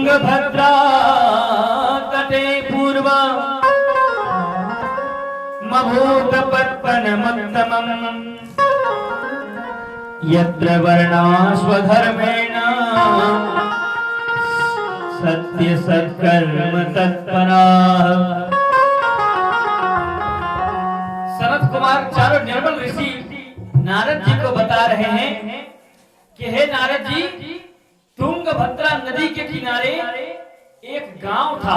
तुंगभद्रा तटे पूर्व मभूत पत्पनमुत्तमम् यत्र वर्णाश्वधर्मेण सत्य सत्कर्म तत्पराः। सनत कुमार चारों निर्मल ऋषि नारद जी को बता रहे हैं कि हे नारद जी, तुंगभद्रा नदी के किनारे एक गांव था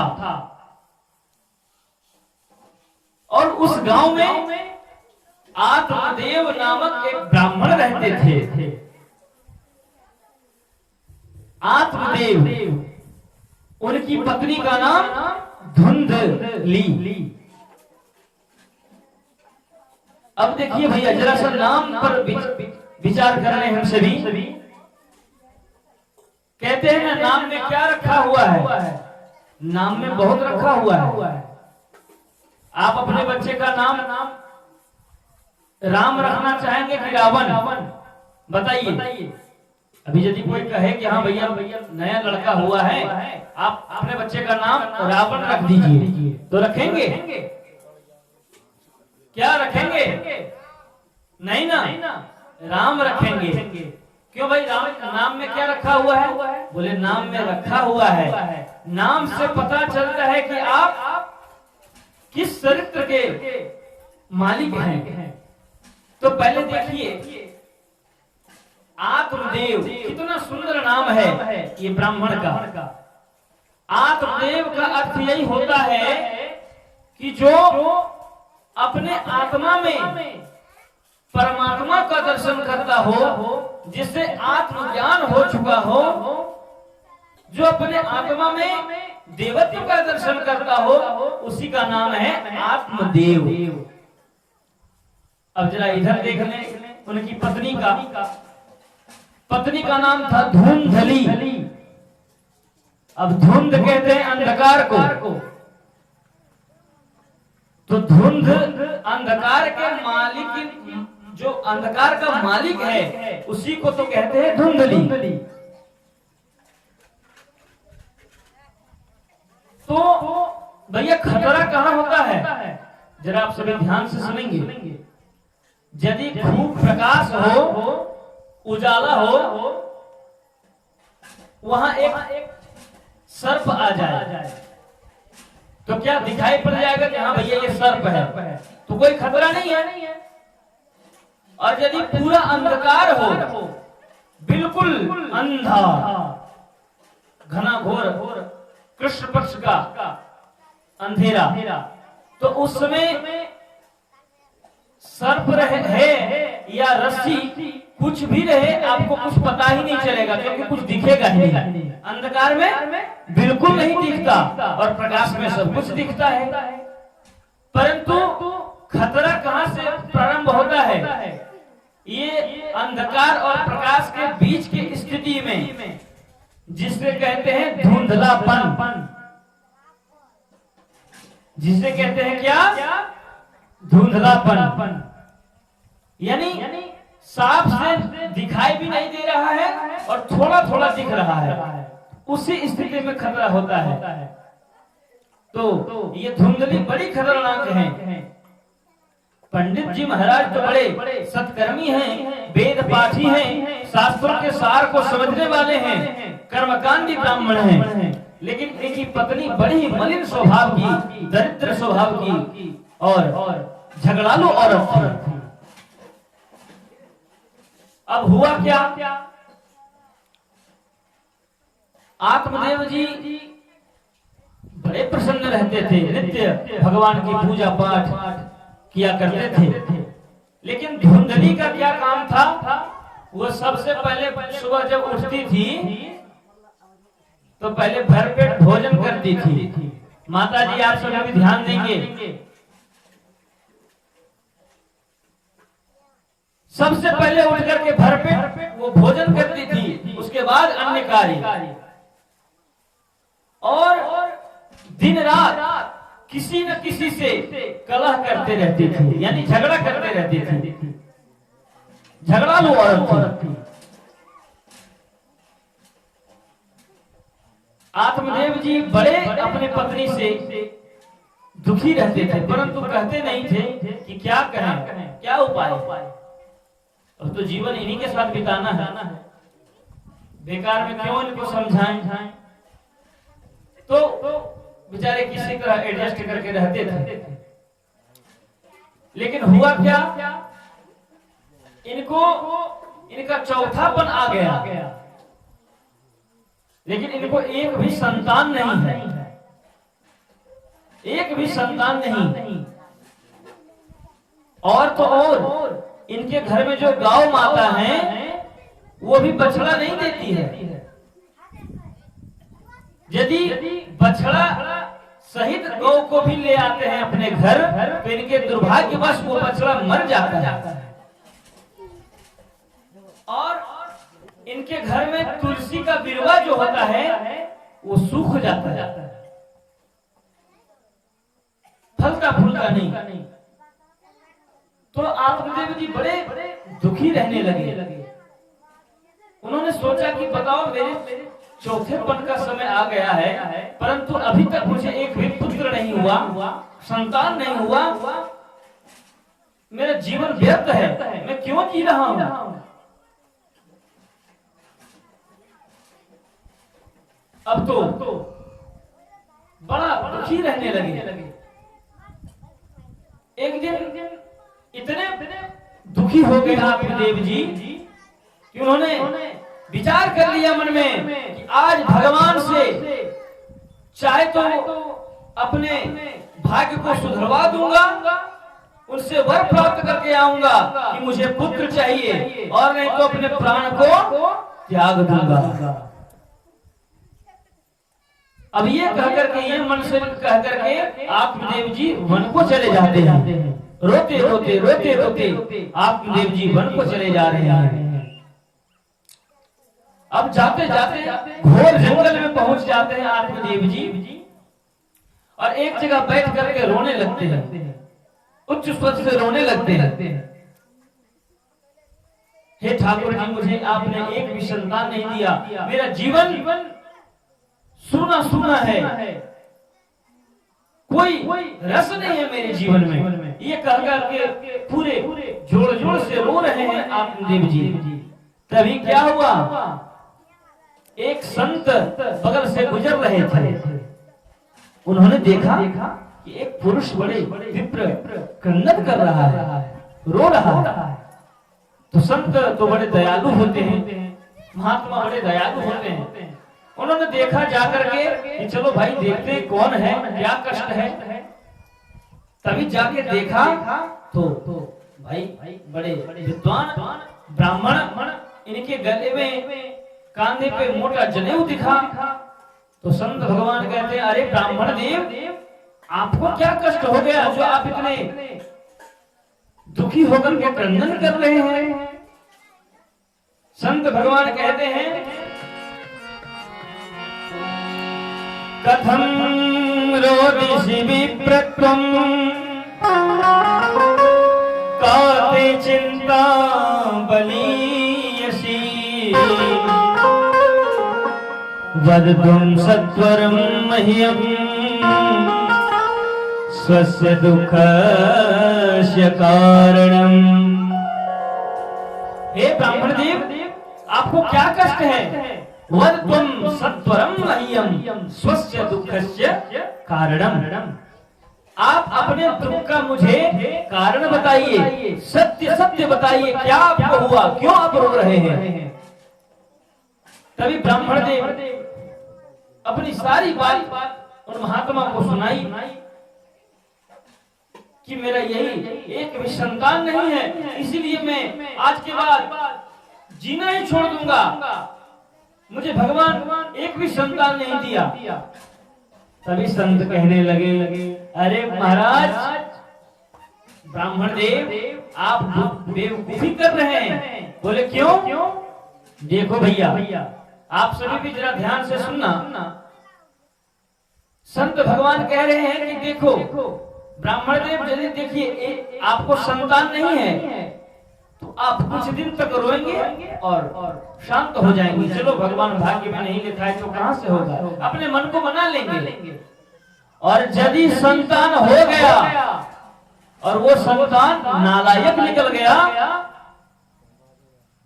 और उस गांव में आत्मदेव नामक एक ब्राह्मण रहते थे। आत्मदेव, उनकी पत्नी का नाम धुंधली। अब देखिए भैया, जरा सा नाम पर विचार कर रहे हैं हम सभी। कहते हैं ना, नाम में क्या रखा हुआ है? नाम में बहुत रखा हुआ है। आप अपने बच्चे का नाम राम रखना चाहेंगे कि रावण? बताइए। अभी यदि कोई कहे कि हाँ भैया नया लड़का हुआ है, आप अपने बच्चे का नाम रावण रख दीजिए, तो रखेंगे? क्या रखेंगे? नहीं ना, राम रखेंगे। क्यों भाई? राम नाम में क्या रखा हुआ है? बोले नाम में रखा हुआ है, नाम से पता चलता है कि आप किस चरित्र के मालिक हैं। तो पहले देखिए, आत्मदेव, कितना सुंदर नाम है ये ब्राह्मण का। आत्मदेव का अर्थ यही होता है कि जो अपने आत्मा में परमात्मा का दर्शन करता हो, जिससे आत्मज्ञान हो चुका हो, जो अपने आत्मा में देवत्व का दर्शन करता हो, उसी का नाम है आत्मदेव। अब जरा इधर देख लें उनकी पत्नी का नाम था धुंधली। अब धुंध कहते हैं अंधकार को, तो धुंध अंधकार के मालिक, जो अंधकार का मालिक है उसी को तो कहते हैं धुंधली। तो भैया खतरा कहां होता है? जरा आप सभी ध्यान से सुनेंगे। यदि खूब प्रकाश हो, उजाला हो, वहां एक सर्प आ जाए तो क्या दिखाई पड़ जाएगा कि हाँ भैया ये सर्प है, तो कोई खतरा नहीं है। और यदि पूरा अंधकार हो, बिल्कुल अंधा, घना घोर कृष्ण पक्ष का अंधेरा, तो उस समय सर्प है या रस्सी, कुछ भी रहे, आपको कुछ पता ही नहीं चलेगा, क्योंकि कुछ दिखेगा ही नहीं। अंधकार में बिल्कुल नहीं दिखता और प्रकाश में सब कुछ दिखता है। परंतु खतरा कहां से प्रारंभ होता है? ये अंधकार और प्रकाश के बीच की स्थिति में, जिसे कहते हैं धुंधलापन। जिसे कहते हैं क्या? धुंधलापन। यानी साफ से दिखाई भी नहीं दे रहा है और थोड़ा थोड़ा दिख रहा है, उसी स्थिति में खतरा होता है। तो ये धुंधली बड़ी खतरनाक है। पंडित जी महाराज तो बड़े सत्कर्मी हैं, वेद पाठी हैं, शास्त्रों के सार को समझने वाले हैं, कर्मकांडी ब्राह्मण हैं, लेकिन इनकी पत्नी बड़ी मलिन स्वभाव की, दरिद्र स्वभाव की और झगड़ालू औरत थी। अब हुआ क्या? आत्मदेव जी बड़े प्रसन्न रहते थे, नित्य भगवान की पूजा पाठ किया करते थे। लेकिन धुंधली का क्या काम था? वो सबसे पहले सुबह जब उठती थी तो पहले भरपेट भोजन करती थी। माता जी आप सब भी ध्यान देंगे, सबसे पहले उठ करके भरपेट वो भोजन करती थी, उसके बाद अन्य कार्य, और दिन रात किसी न किसी से कलह करते रहती थी, यानी झगड़ा करते रहती थी, झगड़ालू औरत थी। आत्मदेव जी बड़े अपने पत्नी से दुखी रहते थे, परंतु कहते नहीं थे कि क्या कहें, क्या उपाय। अब तो जीवन इन्हीं के साथ बिताना है, बेकार में क्यों इनको समझाएं। तो बेचारे किसी तरह एडजस्ट करके रहते थे। लेकिन हुआ क्या, इनका चौथापन आ गया, लेकिन इनको एक भी संतान नहीं है, एक भी संतान नहीं। और तो और इनके घर में जो गौ माता है वो भी बछड़ा नहीं देती है। यदि बछड़ा सहित गौ को भी ले आते हैं अपने घर तो इनके दुर्भाग्यवश वो बछड़ा मर जाता है। और इनके घर में तुलसी का बिरवा जो होता है वो सूख जाता है, फलता फूलता नहीं। तो आत्मदेव जी बड़े दुखी रहने लगे। उन्होंने सोचा कि बताओ मेरे चौथेपन का समय आ गया है, परंतु अभी तक मुझे एक भी पुत्र नहीं हुआ, संतान नहीं हुआ, मेरा जीवन व्यर्थ है, मैं क्यों जी रहा हूं। अब तो बड़ा दुखी रहने लगे। एक दिन इतने दुखी हो गए आत्मदेव जी कि उन्होंने विचार कर लिया मन में कि आज भगवान से चाहे तो अपने भाग्य को सुधरवा दूंगा, उनसे वर प्राप्त करके आऊंगा कि मुझे पुत्र चाहिए, और नहीं तो अपने प्राण को त्याग दूंगा। अब ये कह करके, ये मन से कह करके आत्मदेव जी वन को चले जाते हैं। रोते रोते रोते रोते आत्मदेव जी वन को चले जा रहे हैं। अब जाते जाते घोर जंगल में पहुंच जाते हैं आत्मदेव जी, और एक जगह बैठ करके रोने लगते हैं, उच्च स्वर से रोने लगते हैं। हे ठाकुर जी, मुझे आपने एक भी संतान नहीं दिया, मेरा जीवन सूना सूना है, कोई रस नहीं है मेरे जीवन में। ये कह करके पूरे जोर जोर से रो रहे हैं आत्मदेव जी। तभी क्या हुआ, एक संत बगल से गुजर रहे थे। उन्होंने देखा कि एक पुरुष बड़े विप्र क्रंदन कर रहा है, रो रहा है। तो संत तो बड़े दयालु होते हैं, महात्मा बड़े दयालु होते हैं। उन्होंने देखा जाकर के कि चलो भाई देखते हैं कौन है, क्या कष्ट है। तभी जाके देखा तो भाई बड़े विद्वान ब्राह्मण, इनके गले में कांधे पे मोटा जनेऊ दिखा। तो संत भगवान कहते हैं, अरे ब्राह्मण देव, आपको क्या कष्ट हो गया जो आप इतने दुखी होकर के क्रंदन कर रहे हैं। संत भगवान कहते हैं, कथम रोदिषि विप्रत्वं काते चिंता बलीयसी वदतुं सत्वरं मह्यं स्वस्य दुःखस्य कारणम्। हे ब्राह्मण देव, आपको क्या कष्ट है? वदतुं सत्वरं मह्यं स्वस्य दुःखस्य कारणम्। आप अपने दुख का मुझे कारण बताइए, सत्य सत्य बताइए, क्या आपको हुआ, क्यों आप रो रहे हैं। तभी ब्राह्मण देव अपनी सारी बात उन महात्मा को सुनाई कि मेरा यही एक भी संतान नहीं है, इसीलिए मैं आज के बाद जीना ही छोड़ दूंगा, मुझे भगवान एक भी संतान नहीं दिया। तभी संत कहने लगे, अरे महाराज ब्राह्मण देव, आप बेवकूफी कर रहे हैं। बोले क्यों? देखो भैया, आप सभी भी जरा ध्यान से सुनना। संत भगवान कह रहे हैं कि देखो ब्राह्मण देव, यदि देखिए आपको संतान नहीं है तो आप कुछ दिन तक रोएंगे और शांत हो जाएंगे। चलो भगवान भाग्य में नहीं लिखा है तो कहां से होगा, अपने मन को मना लेंगे। और यदि संतान हो गया और वो संतान नालायक निकल गया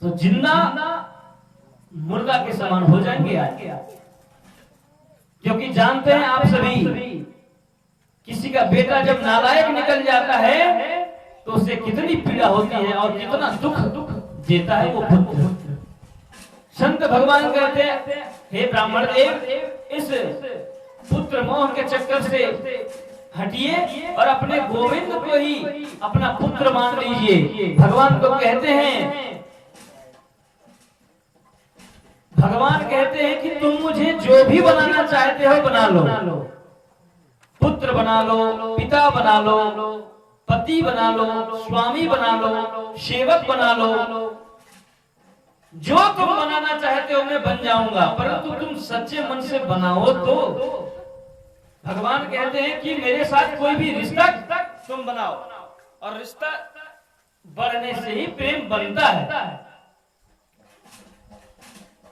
तो जिंदा मुर्गा के समान हो जाएंगे। क्योंकि जानते हैं आप सभी, किसी का बेटा जब नालायक निकल जाता है तो उसे कितनी पीड़ा होती है और कितना दुख देता है वो पुत्र। संत भगवान कहते हैं, हे ब्राह्मण देव, इस पुत्र मोह के चक्कर से हटिए और अपने गोविंद को ही अपना पुत्र मान लीजिए। भगवान को कहते हैं, भगवान कहते हैं कि तुम मुझे जो भी बनाना चाहते हो बना लो, पुत्र बना लो, पिता बना लो, पति बना लो, स्वामी बना लो, सेवक बना लो, जो तुम बनाना चाहते हो मैं बन जाऊंगा, परंतु तुम सच्चे मन से बनाओ तो। भगवान कहते हैं कि मेरे साथ कोई भी रिश्ता तुम बनाओ और रिश्ता बढ़ने से ही प्रेम बनता है।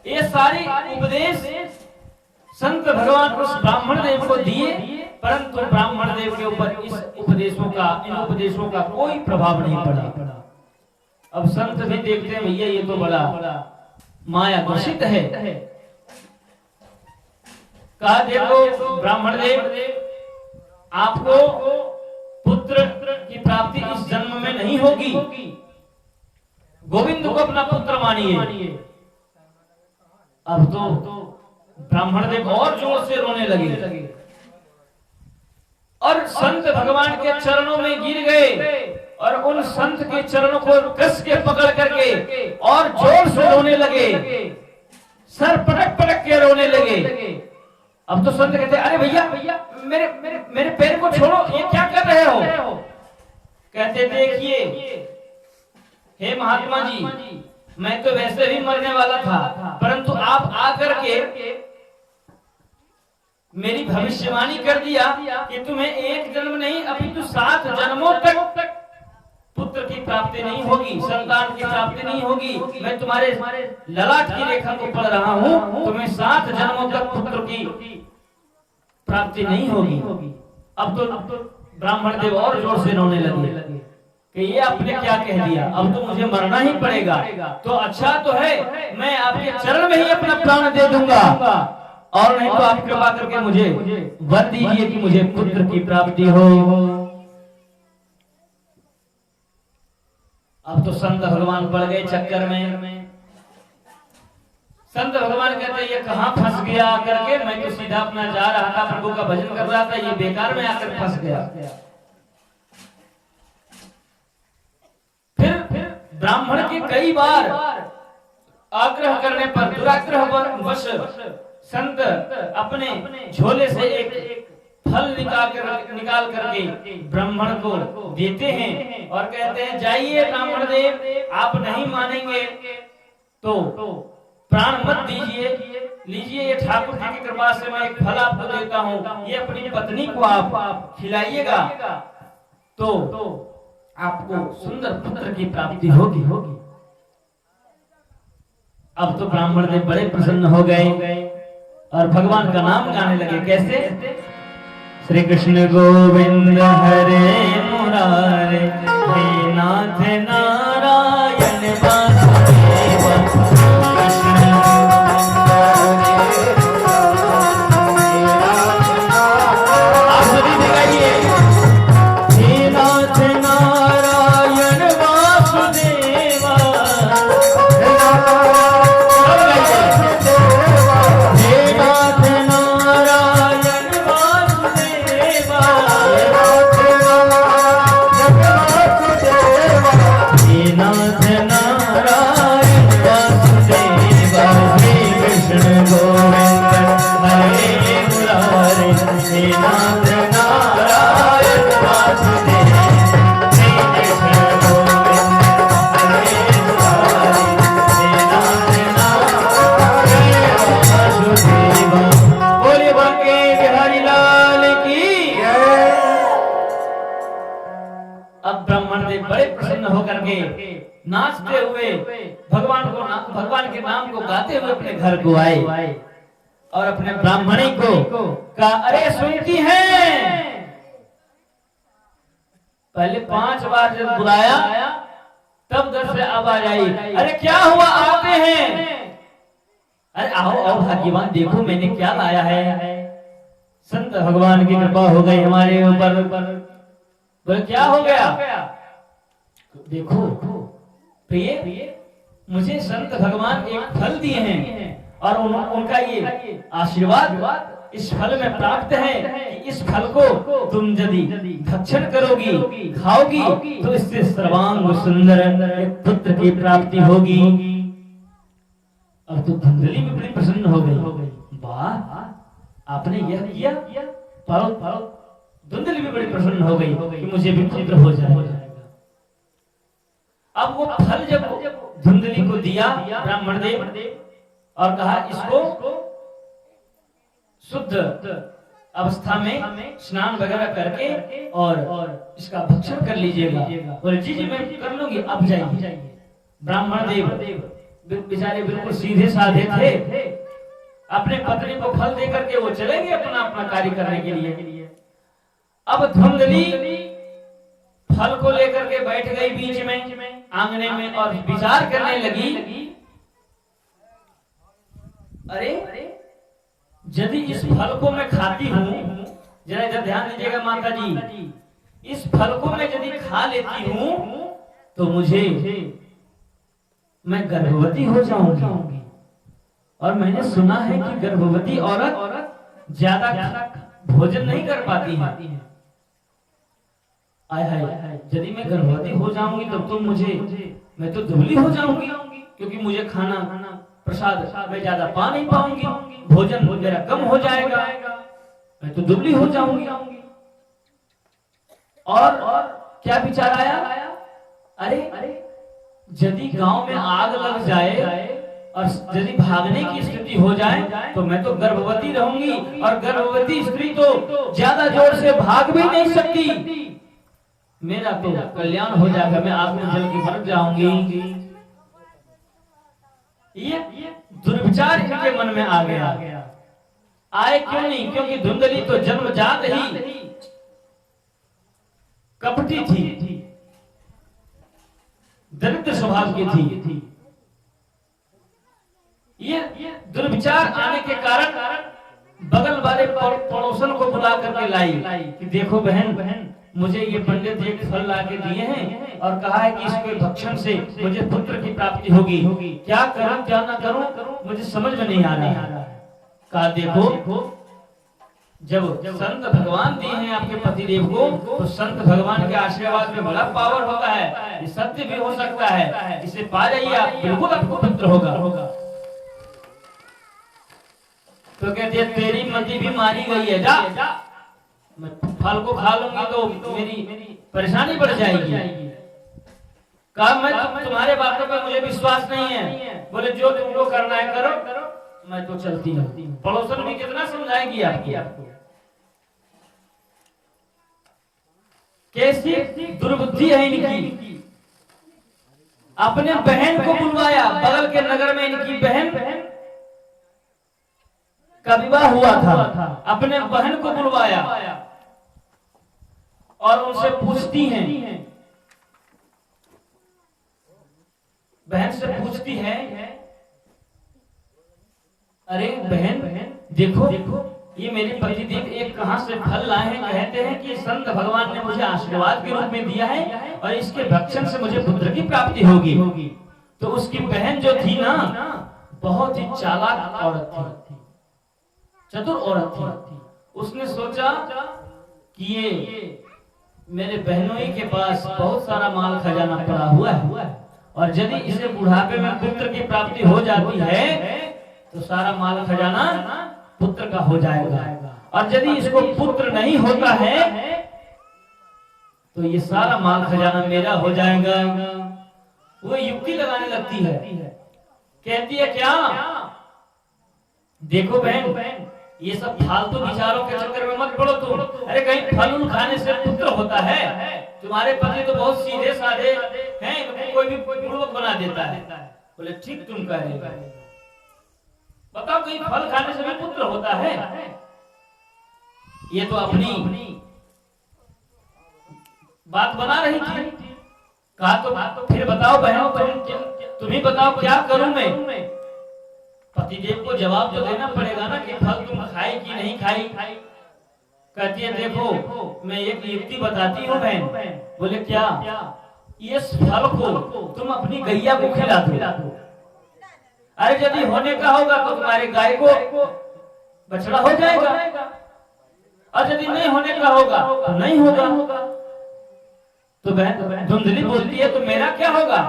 ये सारी उपदेश संत भगवान उस ब्राह्मण देव को दिए, परंतु ब्राह्मण देव के ऊपर इन उपदेशों का कोई प्रभाव नहीं पड़ा। अब संत भी देखते हैं भैया ये तो बड़ा माया दूषित है। कहा देखो ब्राह्मण देव, आपको पुत्र की प्राप्ति इस जन्म में नहीं होगी, गोविंद को अपना पुत्र मानिए। अब तो ब्राह्मण देव और जोर से रोने लगे और संत भगवान के चरणों में गिर गए और उन संत के चरणों को कस के पकड़ करके और जोर से रोने लगे, सर पटक पटक के रोने लगे। अब तो संत कहते, अरे भैया मेरे पैर को छोड़ो, ये क्या कर रहे हो? कहते देखिए हे महात्मा जी, मैं तो वैसे भी मरने वाला था, परंतु आप आकर के मेरी भविष्यवाणी कर दिया कि तुम्हें एक जन्म नहीं अपितु 7 जन्मों तक पुत्र की प्राप्ति नहीं होगी, संतान की प्राप्ति नहीं होगी। मैं तुम्हारे ललाट की रेखा को पढ़ रहा हूँ, तुम्हें 7 जन्मों तक पुत्र की प्राप्ति नहीं होगी। अब तो ब्राह्मण देव और जोर से रोने लगे कि ये आपने क्या कह दिया, अब तो मुझे मरना ही पड़ेगा। तो अच्छा तो है, मैं आपके चरण में ही अपना प्राण दे दूंगा, और नहीं तो आप कृपा करके मुझे वर दीजिए कि मुझे पुत्र की प्राप्ति हो। अब तो संत भगवान पड़ गए चक्कर में। संत भगवान कहते ये कहां फंस गया करके, मैं तो सीधा अपना जा रहा था, प्रभु का भजन कर रहा था, ये बेकार में आकर फंस गया। फिर ब्राह्मण के कई बार आग्रह करने पर, दुराग्रह वश संत अपने झोले से एक फल निकाल करके ब्राह्मण को देते हैं और कहते हैं जाइए ब्राह्मण देव, आप नहीं मानेंगे तो प्राण मत दीजिए, लीजिए ये ठाकुर जी की कृपा से मैं एक फल आपको देता हूँ, ये अपनी पत्नी को आप खिलाइएगा तो आपको सुंदर पुत्र की प्राप्ति होगी। अब तो ब्राह्मण देव बड़े प्रसन्न हो गए और भगवान का नाम गाने लगे। कैसे? श्री कृष्ण गोविंद हरे मुरारे, हे नाथ नारायण वासुदेव, कृष्ण आप सभी दिखाइए, हे नाथ नारायण वासुदेवा, बड़े प्रसन्न होकर के नाचते हुए भगवान के नाम को गाते हुए अपने घर को आए और अपने ब्राह्मणी को कहा, अरे सुनती हैं? पहले 5 बार जब बुलाया तब 10 से आवाज आई, अरे क्या हुआ, आते हैं? अरे आओ आओ भाग्यवान, देखो मैंने क्या लाया है। संत भगवान की कृपा हो गई हमारे ऊपर। बोले क्या हो गया? देखो प्रिय, मुझे संत भगवान एक फल दिए हैं और उनका ये आशीर्वाद इस फल में प्राप्त है कि इस फल को तुम यदि भक्षण करोगी, खाओगी, तो इससे सर्वांग सुंदर एक पुत्र की प्राप्ति होगी। अब तो धुंधली भी बड़ी प्रसन्न हो गई। वाह, आपने यह किया? पारो धुंधली भी बड़ी प्रसन्न हो गई कि मुझे भी पुत्र हो जाएगा। अब वो फल जब धुंधली को दिया ब्राह्मण देव और कहा, इसको शुद्ध अवस्था में स्नान वगैरह करके और इसका भक्षण कर लीजिएगा। बोले जी जी मैं कर लूंगी, अब जाइए। ब्राह्मण देव बेचारे बिल्कुल सीधे साधे थे, अपने पत्नी को फल दे करके वो चलेंगे अपना कार्य करने के लिए। अब धुंधली फल को लेकर के बैठ गई बीच में आंगने में और विचार करने लगी, अरे यदि इस फल को मैं खाती हूँ, जरा इधर ध्यान दीजिएगा माता जी, इस फल को मैं यदि खा लेती हूँ तो मैं गर्भवती हो जाऊंगी। और मैंने सुना है कि गर्भवती औरत ज्यादा भोजन नहीं कर पाती है। आय हाय, यदि मैं गर्भवती हो जाऊंगी तब तो मैं तो दुबली हो जाऊंगी, क्योंकि मुझे खाना प्रसाद मैं ज्यादा पा नहीं पाऊंगी, भोजन मेरा कम हो जाएगा, मैं तो दुबली हो जाऊंगी। और क्या विचार आया? अरे यदि गांव में आग लग जाए और यदि भागने की स्थिति हो जाए तो मैं तो गर्भवती रहूंगी, और गर्भवती स्त्री तो ज्यादा जोर से भाग भी नहीं सकती, मेरा तो कल्याण हो जाएगा, मैं आग में जल के मर जाऊंगी। ये दुर्विचार इनके मन में आ गया। आए क्यों नहीं? क्योंकि धुंधली तो जन्मजात ही कपटी थी, दरिद्र स्वभाव की थी। ये दुर्विचार आने के कारण बगल वाले पड़ोसन को बुला करके लाई कि देखो बहन, मुझे ये पंडित एक फल ला के दिए हैं और कहा है कि इसके भक्षण से मुझे पुत्र की प्राप्ति होगी। क्या करूं क्या ना करूं, मुझे समझ में नहीं आ रहा है। कहा देखो, जब संत भगवान दिए हैं आपके पति देव को, तो संत भगवान के आशीर्वाद में बड़ा पावर होता है, ये सत्य भी हो सकता है, इसे पा जाइए आप, बिल्कुल आपको पुत्र होगा। तो कहते हैं तेरी मति भी मारी गई है, जा मैं फल को खा लूंगी तो मेरी परेशानी बढ़ जाएगी। कहा मैं तुम्हारे बातों पर मुझे विश्वास नहीं है। बोले जो तुमको करना है करो, मैं तो चलती हूँ। पड़ोसन भी कितना समझाएगी आपको। कैसी दुर्बुद्धि है इनकी। अपने बहन को बुलवाया, बगल के नगर में इनकी बहन का विवाह हुआ था, अपने बहन को बुलवाया और उनसे पूछती हैं, बहन से पूछती है, अरे बहन देखो ये मेरे पति देव एक कहां से फल लाए हैं, कहते हैं कि संत भगवान ने मुझे आशीर्वाद के रूप में दिया है और इसके भक्षण से मुझे पुत्र की प्राप्ति होगी। तो उसकी बहन जो थी ना, बहुत ही चालाक औरत थी, चतुर औरत थी। उसने सोचा कि ये मेरे बहनों ही के पास बहुत सारा माल खजाना पड़ा हुआ है और यदि इसे बुढ़ापे में पुत्र की प्राप्ति हो जाती है तो सारा माल खजाना पुत्र का हो जाएगा, और यदि इसको पुत्र नहीं होता है तो ये सारा माल खजाना मेरा हो जाएगा। वो युक्ति लगाने लगती है, कहती है क्या, देखो बहन ये सब फालतू विचारों के चक्कर में मत पड़ो तुम। अरे कहीं फल खाने से पुत्र होता है? तुम्हारे पति तो बहुत सीधे साधे है कोई भी पूर्वक बना देता है। बोले ठीक तुम कह रहे हो। बताओ कहीं फल खाने से भी पुत्र होता है? ये तो अपनी बात बना रही थी। कहा तो फिर बताओ बहनों, तुम ही बताओ क्या करूं मैं? पतिदेव को जवाब तो देना पड़ेगा ना कि फल तुम खाई कि नहीं खाई। कहती है देखो मैं एक युक्ति बताती हूँ बहन। बोले क्या? इस फल को तुम अपनी गैया को खिला दो। अरे यदि होने का होगा तो तुम्हारे गाय को बछड़ा हो जाएगा, और यदि नहीं होने का होगा तो नहीं होगा। तो बहन धुंधली बोलती है तो मेरा क्या होगा?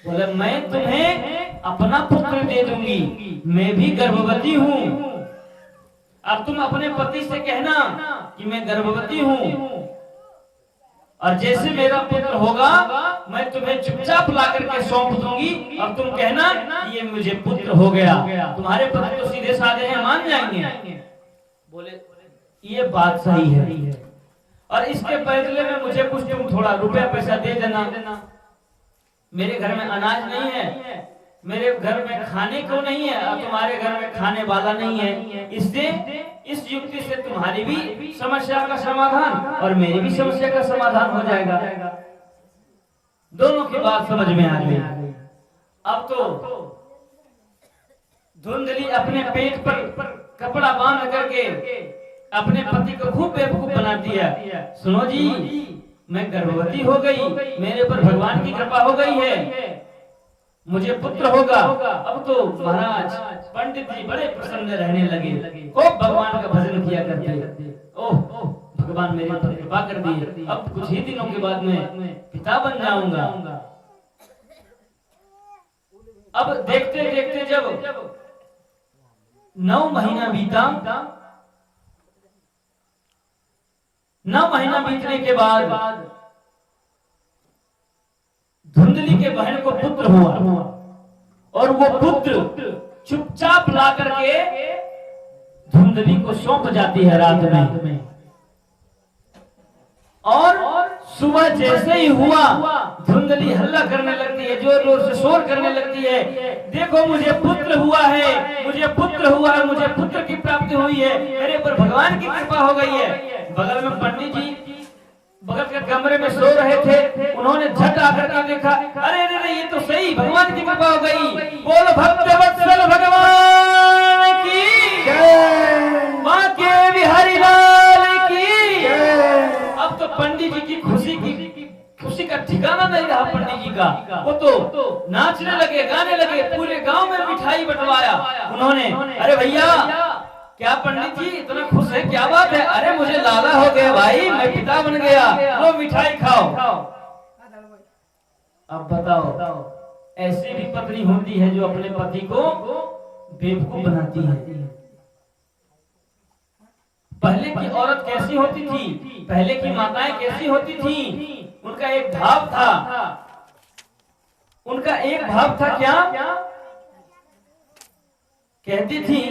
बोले मैं तुम्हें अपना पुत्र दे दूंगी, मैं भी गर्भवती हूँ। अब तुम अपने पति से कहना कि मैं गर्भवती हूँ, और जैसे मेरा पुत्र होगा मैं तुम्हें चुपचाप ला करके सौंप दूंगी, और तुम कहना ये मुझे पुत्र हो गया। तुम्हारे पति तो सीधे साधे हैं, मान जाएंगे। बोले ये बात सही है, और इसके बदले में मुझे कुछ तुम थोड़ा रुपया पैसा दे देना। मेरे घर में अनाज नहीं है, मेरे घर में खाने को नहीं है, और तुम्हारे घर में खाने वाला नहीं है। इससे इस युक्ति से तुम्हारी भी समस्या का समाधान और मेरी भी समस्या का समाधान हो जाएगा। दोनों की बात समझ में आ गई। अब तो धुंधली अपने पेट पर कपड़ा बांध करके अपने पति को खूब बेवकूफ बनाती है। सुनो जी, मैं गर्भवती हो गई, मेरे पर भगवान की कृपा हो गई है, मुझे पुत्र होगा। अब तो महाराज पंडित जी बड़े प्रसन्न रहने लगे, खूब भगवान का भजन किया करते। ओह भगवान मेरे पर कृपा कर दिए, अब कुछ ही दिनों के बाद मैं पिता बन जाऊंगा। अब देखते देखते जब 9 महीना बीता, 9 महीना बीतने के बाद धुंधली के बहन को पुत्र हुआ, और वो पुत्र चुपचाप ला करके धुंधली को सौंप जाती है रात में। और सुबह जैसे ही हुआ धुंधली हल्ला करने लगती है, जोर जोर से शोर करने लगती है, देखो मुझे पुत्र हुआ है, मुझे पुत्र हुआ है, मुझे पुत्र की प्राप्ति हुई है, मेरे पर भगवान की कृपा हो गई है। बगल में पंडित जी बगल के कमरे में सो रहे थे, उन्होंने झट आकर के देखा, अरे अरे ये तो सही भगवान की कृपा हो गई। बोलो भक्त वत्सल भगवान की जय, मां के बिहारी लाल की जय। अब तो पंडित जी की खुशी का ठिकाना नहीं रहा। पंडित जी का वो तो नाचने लगे, गाने लगे, पूरे गांव में मिठाई बंटवाया उन्होंने। अरे भैया क्या पंडित जी इतना खुश है, क्या बात है? अरे मुझे लाला हो गया भाई, मैं पिता बन गया, लो मिठाई खाओ। अब बताओ ऐसी भी पत्नी होती है जो अपने पति को बेवकूफ बनाती है। पहले की औरत कैसी होती थी, पहले की माताएं कैसी होती थी? उनका एक भाव था, उनका एक भाव था क्या? कहती थी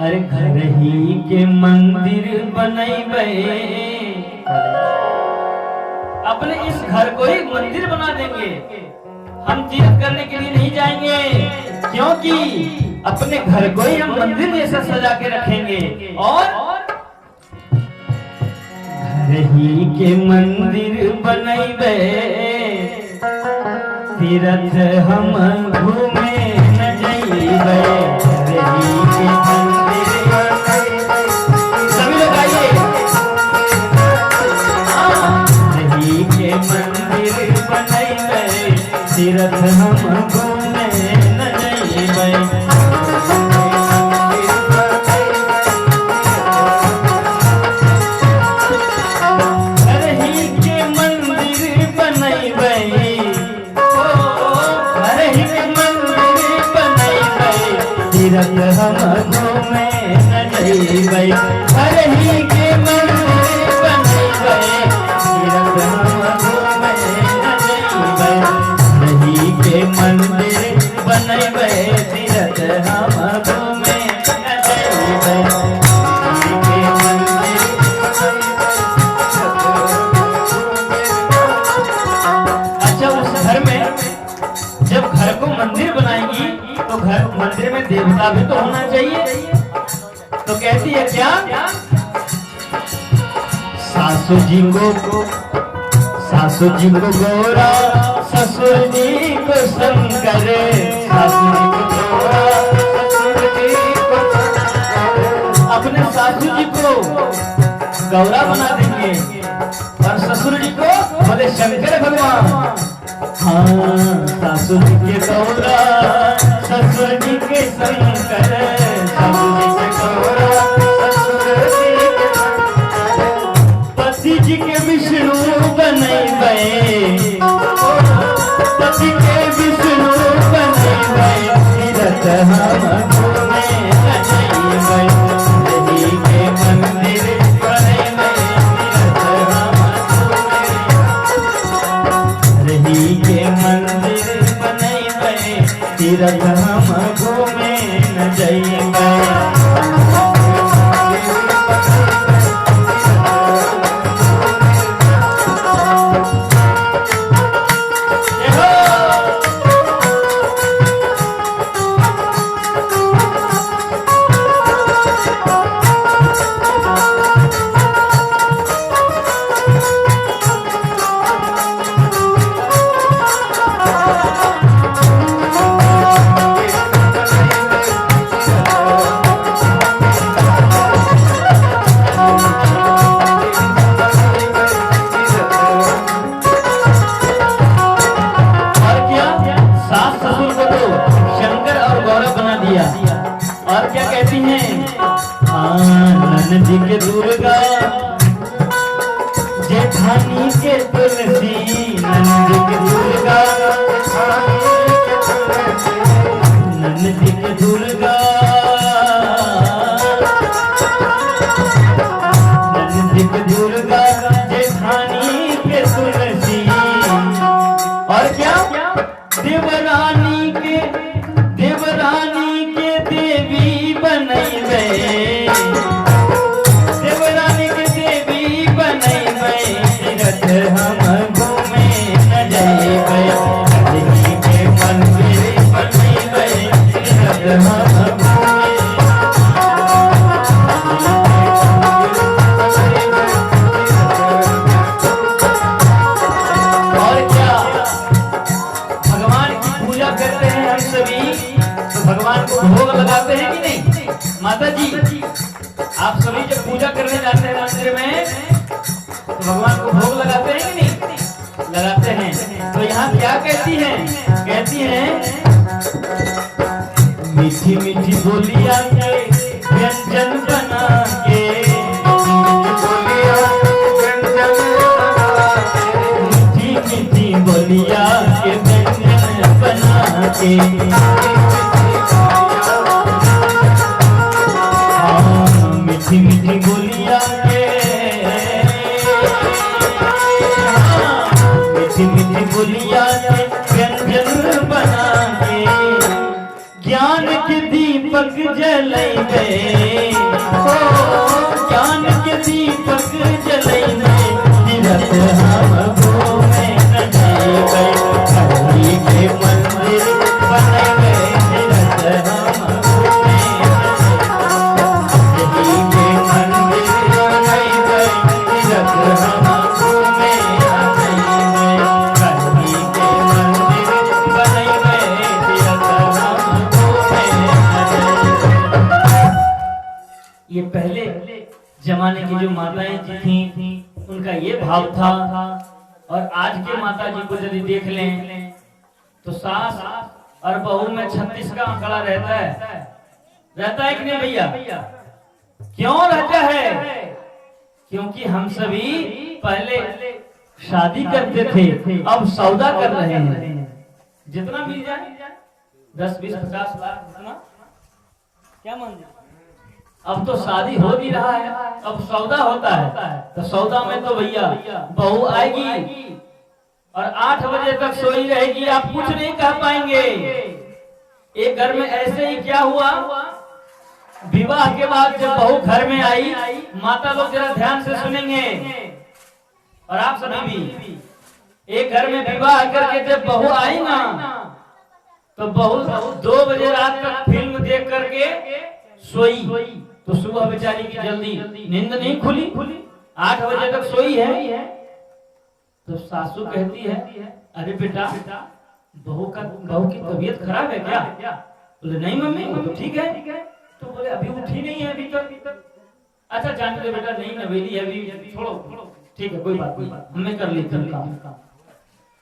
अरे घर ही के मंदिर बनैबे, अपने इस घर को ही मंदिर बना देंगे, हम तीर्थ करने के लिए नहीं जाएंगे, क्योंकि अपने घर को ही हम मंदिर जैसा सजा के रखेंगे। और घर ही के मंदिर बनैबे, तीर्थ हम घूमे न जइबे। सभी लोग आइए। रही के मंदिर बनैबे, तीर्थ हम घूमे न जइबे। रही के मंदिर बनैबे, रही के मंदिर बनैबे, तीर्थ हम घूमे न जइबे। रही के मंदिर बनैबे, तीर्थ हम घूमे न जइबे। रही के मंदिर बनैबे, तीर्थ हम घूमे न जइबे। रही के मंदिर तो कहती है क्या, सासू जी को गौरा, ससुर जी को शंकर, सासू जी को गौरा, ससुर जी को शंकर। अपने सासू जी को गौरा बना देंगे और ससुर जी को बोले शंकर भगवान। हाँ, सासू जी के गौरा, ससुर जी के शंकर, सासू जी के गौरा, ससुर जी के शंकर। पति जी के विष्णु बनैबे, पति के विष्णु बनैबे, तीरथ हम घूमे न जइबे, रही के मंदिर बनैबे, तीरथ हम घूमे, रही के मंदिर बनैबे, तीरथ हम घूमे न जइबे। और क्या कहती हैं, नंद के दुर्गा, जेठानी के तुलसी, नंद के दुर्गा, नंद के दुर्गा, नंद के दुर्गा, जेठानी के तुलसी। और क्या, देवरानी के देवी बनैबे, देवरानी के देवी बनैबे, तीरथ हम घूमे न जइबे, रही के मंदिर बनैबे, तीरथ हम घूमे। और क्या, भगवान की पूजा करते हैं हम सभी, भगवान को भोग लगाते हैं कि नहीं? माता जी, आप सभी जब पूजा करने जाते हैं मंदिर में तो भगवान को भोग लगाते हैं कि नहीं? लगाते हैं। तो यहाँ क्या कहती हैं? कहती हैं, मीठी मीठी बोलिया के व्यंजन बना के, मीठी मीठी बोलिया के व्यंजन बना के, मीठी मीठी बोलिया के, मीठी मीठी बोलिया के व्यंजन बना के, ज्ञान के दीपक जलैबे, ज्ञान के दीपक जलैबे, तीरथ हम घूमे न जइबे, रही के मंदिर बनैबे, तीरथ हम घूमे न जइबे, ये पहले जमाने की जो माताएं जी थी उनका ये भाव था। और आज के माता जी को यदि देख लें तो सास और बहू में 36 का आंकड़ा रहता है कि नहीं भैया? क्यों रहता है? क्योंकि हम सभी पहले शादी करते थे, अब सौदा कर रहे हैं। जितना मिल जाए 10, 20, 50 लाख क्या मान जाए। अब तो शादी हो नहीं रहा है, अब सौदा होता है। तो सौदा में तो भैया बहू आएगी और 8 बजे तक सोई रहेगी, आप कुछ नहीं कह पाएंगे। एक घर में ऐसे ही क्या हुआ, विवाह के बाद जब बहू घर में आई, माता लोग जरा ध्यान से सुनेंगे और आप सभी भी, एक घर में विवाह करके जब बहू आई ना, तो बहू 2 बजे रात तक फिल्म देख करके सोई। तो सुबह बेचारी की जल्दी नींद नहीं खुली, 8 बजे तक सोई है। तो सासू कहती है अरे बेटा बहू की तबीयत खराब है क्या? बोले नहीं मम्मी वो तो ठीक है। तो बोले अभी उठी नहीं है अभी तक। अच्छा जाने दो बेटा, नहीं नवेली है अभी, छोड़ो ठीक है कोई बात नहीं, हमने कर ली काम।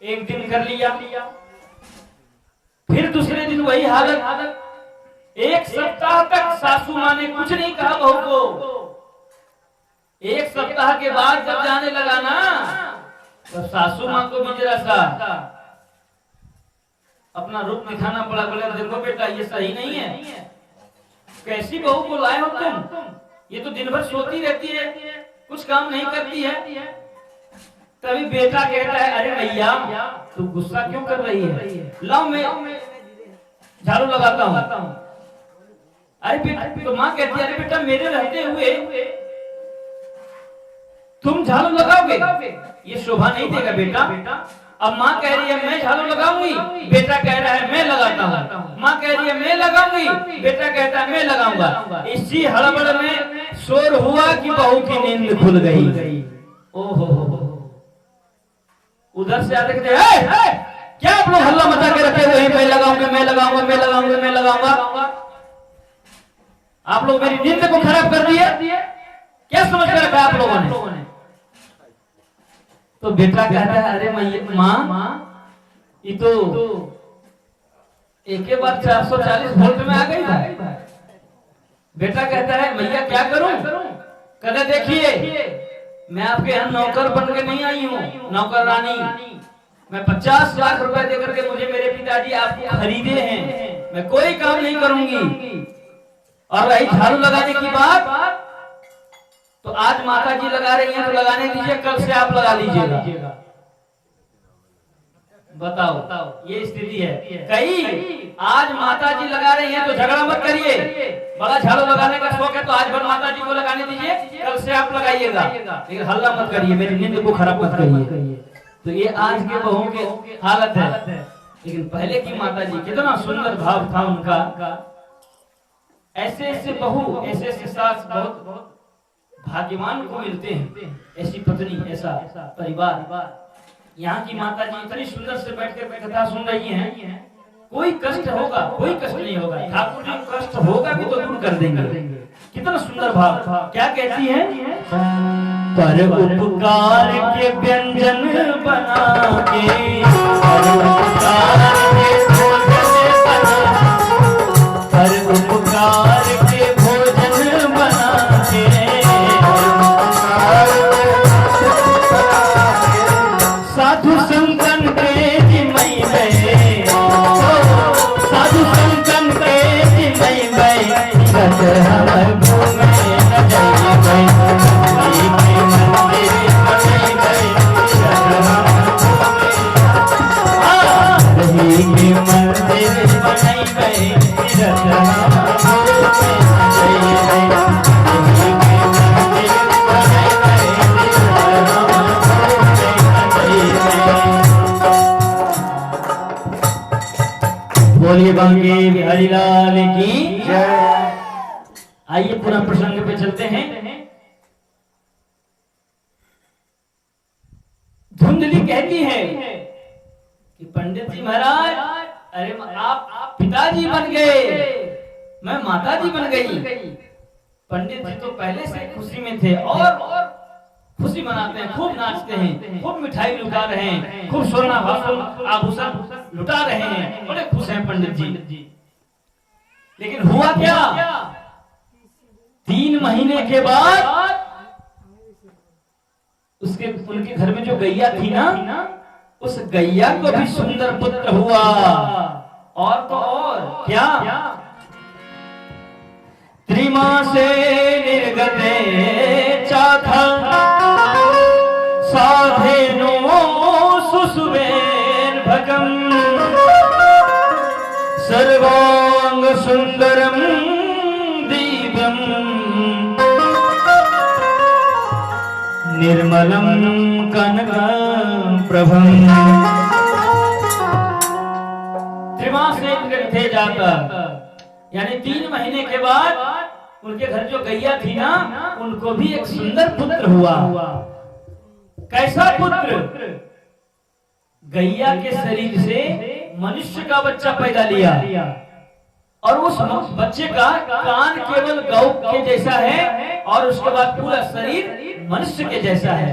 एक दिन कर लिया, फिर दूसरे दिन वही हालत। 1 सप्ताह तक सासू माँ ने कुछ नहीं कहा बहू को। 1 सप्ताह के बाद जब जाने लगा ना, तो सासू माँ को भी जरा सा अपना रूप दिखाना पड़ा। बोले देखो बेटा ये सही नहीं है, कैसी बहू को लाए हो तुम, ये तो दिन भर सोती रहती है, कुछ काम नहीं करती है। तभी बेटा कहता है अरे भैया तू गुस्सा क्यों कर रही है, लाओ मैं झाड़ू लगाता हूँ। अरे बेटा, तो माँ कहती है अरे बेटा मेरे रहते हुए तुम झाड़ू लगाओगे, ये शोभा नहीं देगा बेटा। अब माँ कह रही है मैं झाड़ू लगाऊंगी, बेटा कह रहा है मैं लगाता हूँ। माँ कह रही है मैं लगाऊंगी, बेटा कहता है मैं लगाऊंगा। इसी हड़बड़ में शोर हुआ कि बहू की नींद खुल गई। ओहो, उधर से आते कहते क्या आप लोग हल्ला मचा के रखे हुए हैं, मैं लगाऊंगा। आप लोग मेरी नींद को खराब कर दिए, क्या समझ कर रखा आप लोगों ने? तो बेटा कहता है अरे माँ ये तो एक बार 440 वोल्ट में आ गई भाई। बेटा कहता है भैया क्या करूं? कहते देखिए मैं आपके यहाँ नौकर बन के नहीं आई हूँ, नौकरानी। मैं 50 लाख रुपए देकर के मुझे मेरे पिताजी आपको खरीदे हैं, मैं कोई काम नहीं करूंगी। और रही झाड़ू लगाने की बात, तो आज माता जी लगा रही हैं तो लगाने दीजिए, कल से आप लगा लीजिएगा। बताओ ये स्थिति है। कहीं आज माता जी लगा रही हैं तो झगड़ा मत करिए, बड़ा झाड़ू लगाने का शौक है तो आज भर माता जी को लगाने दीजिए, कल से आप लगाइएगा, लेकिन हल्ला मत करिए, मेरी नींद को खराब मत करिए। तो ये आज के बहू के हालत है। लेकिन पहले की माता जी कितना सुंदर भाव था उनका। ऐसे बहू ऐसे सास बहुत भाग्यवान को मिलते हैं, ऐसी पत्नी ऐसा परिवार। यहाँ की माता जी इतनी सुंदर से बैठ कर कथा सुन रही हैं, कोई कष्ट होगा कोई कष्ट नहीं होगा, ठाकुर जी कष्ट होगा भी तो दूर कर देंगे। कितना सुंदर भाव, क्या कहती है? पर उपकार के व्यंजन बना के, पर उपकार के भोजन बना के, साधु संतन के जिमई में, साधु संतन के जिमई में, सत हमर घूमे न जाई बोलिए बांके बिहारी लाल की जय। आइए पूरा प्रसंग पे चलते हैं। धुंधली कहती है कि पंडित जी महाराज, अरे आप पिताजी बन गए, मैं माताजी बन गई। पंडित जी तो पहले से खुशी में थे और खुशी मनाते हैं, खूब नाचते हैं, खूब मिठाई लुटा रहे हैं, खूब सोना आभूषण लुटा रहे हैं, बड़े खुश हैं पंडित जी। लेकिन हुआ क्या? 3 महीने के बाद उनके घर में जो गैया थी ना, उस गैया को भी सुंदर पुत्र हुआ। और तो और क्या? त्रिमा से निर्गते चाथा साधेनो सुसुवेन भगम सर्वांग सुंदरम दीपम निर्मलम कनक प्रभम। त्रिमास से जाता, यानी 3 महीने के बाद उनके घर जो गैया थी ना, उनको भी एक सुंदर पुत्र हुआ। कैसा पुत्र? गैया के शरीर से मनुष्य का बच्चा पैदा लिया, और उस बच्चे का कान केवल गौ के जैसा है, और उसके बाद पूरा शरीर मनुष्य के जैसा है।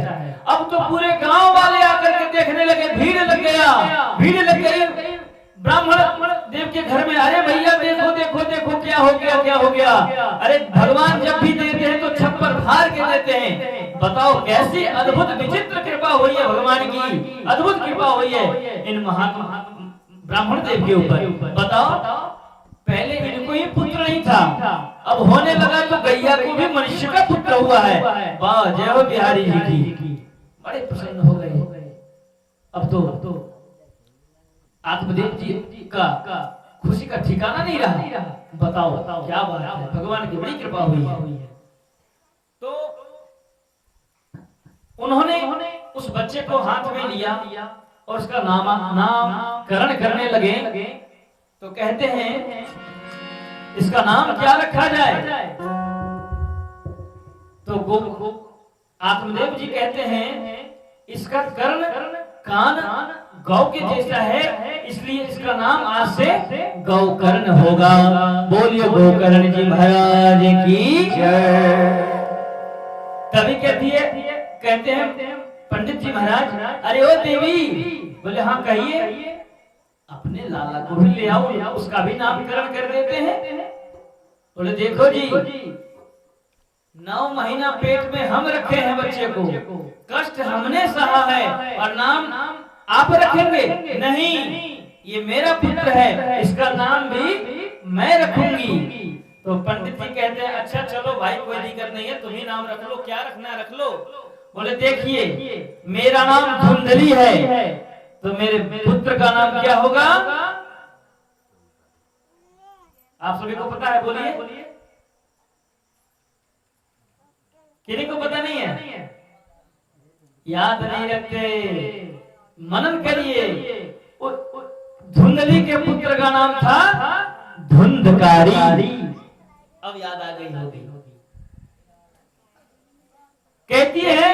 अब तो पूरे गांव वाले आकर के देखने लगे, भीड़ लग गई ब्राह्मण देव के घर में। अरे भैया देखो देखो देखो, क्या हो गया क्या हो गया? अरे भगवान जब भी देते हैं तो छप्पर फाड़ के देते हैं। बताओ कैसी अद्भुत विचित्र कृपा हुई है भगवान की, अद्भुत कृपा हुई है इन महान ब्राह्मण देव के ऊपर। बताओ, पहले इनको ये पुत्र नहीं था, अब होने लगा तो गैया को भी मनुष्य का पुत्र हुआ है। वाह, जय हो बिहारी जी की। बड़े प्रसन्न हो गए। अब तो आत्मदेव जी का खुशी का ठिकाना नहीं रहा। बताओ क्या बात है, भगवान की बड़ी कृपा हुई है। तो उन्होंने उस बच्चे को हाथ में लिया और उसका नामकरण करने लगे। तो कहते हैं इसका नाम क्या रखा जाए? तो आत्मदेव जी कहते हैं इसका कर्ण कान गौ के जैसा है, इसलिए इसका नाम आज से गौकर्ण होगा। बोलिए गौकर्ण जी महाराज की जय। तभी कहते हैं पंडित जी महाराज, अरे ओ देवी। बोले हाँ कहिए। अपने लाला को भी ले आओ, उसका भी नामकरण कर देते हैं। बोले देखो जी, 9 महीना पेट में हम रखे हैं बच्चे को, कष्ट हमने सहा है, और नाम आप रखेंगे? नहीं, ये मेरा पुत्र है, इसका नाम भी मैं रखूंगी। तो पंडित जी कहते हैं अच्छा चलो भाई, कोई दिक्कत नहीं है, तुम ही नाम रख लो, क्या रखना है रख लो। बोले देखिए मेरा नाम धुंधली है, तो मेरे पुत्र का नाम क्या होगा? आप सभी को पता है? बोलिए। किसी को पता नहीं है? याद नहीं रखते, मनन करिए। धुंधली के पुत्र का नाम था धुंधकारी। अब याद आ गई होगी। कहती है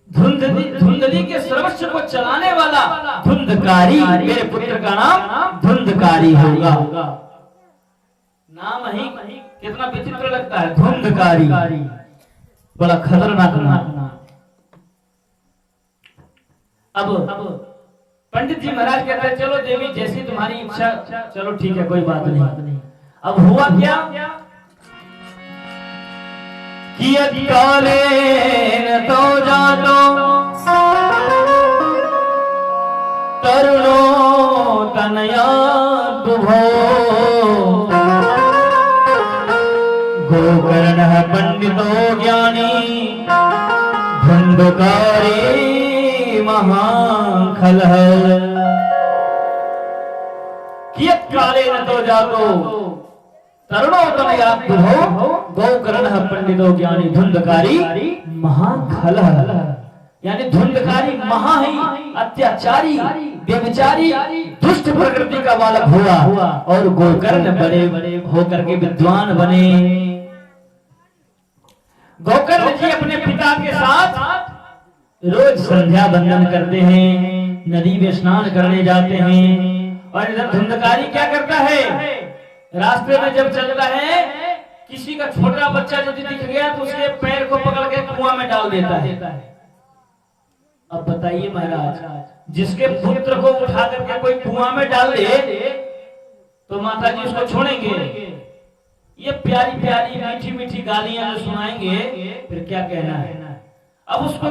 धुंधली के सर्वस्व को चलाने वाला धुंधकारी, मेरे पुत्र का नाम धुंधकारी होगा। नाम ही कितना विचित्र लगता है, धुंधकारी, बड़ा खतरनाक नाम। अब पंडित जी महाराज कहते हैं चलो देवी जैसी तुम्हारी इच्छा, चलो ठीक है कोई बात नहीं। अब हुआ क्या कि काले तो जातो तरुणो तनया दुभो गोकर्ण पंडितो ज्ञानी धुंधकारी महाखलः। कियत् कालेन तो जातो तरुणो तनया दुभो गोकर्ण पंडितो ज्ञानी धुंधकारी महाखलः। यानी धुंधकारी महा ही अत्याचारी व्यभिचारी दुष्ट प्रकृति का बालक हुआ, और गोकर्ण बड़े होकर के विद्वान बने। गोकर्ण जी अपने पिता के साथ रोज संध्या बंदन करते हैं, नदी में स्नान करने जाते हैं। और इधर धुंधकारी क्या करता है? रास्ते में जब चलता है, किसी का छोटा बच्चा यदि दिख गया तो उसके पैर को पकड़ के कुआं में डाल देता है। अब बताइए महाराज, जिसके पुत्र को उठा करके कोई कुआं में डाल दे तो माता जी उसको छोड़ेंगे? ये प्यारी प्यारी मीठी मीठी गालियां जो सुनाएंगे, फिर क्या कहना है। अब उसको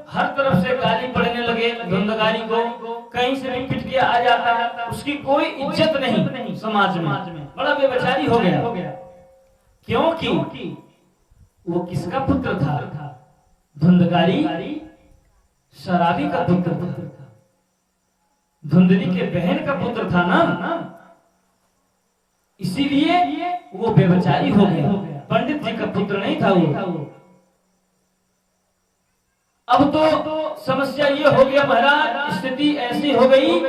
हर तरफ से गाली पड़ने लगे धुंधकारी को, कहीं से भी पिट के आ जाता है, उसकी कोई इज्जत नहीं समाज में, बड़ा बेचारी हो गया। क्योंकि वो किसका पुत्र था? धुंधकारी शराबी का पुत्र था, धुंधली के बहन का पुत्र था ना, इसीलिए वो बेचारी हो गया, पंडित जी का पुत्र नहीं था वो। अब तो समस्या ये हो गया महाराज, स्थिति ऐसी हो गई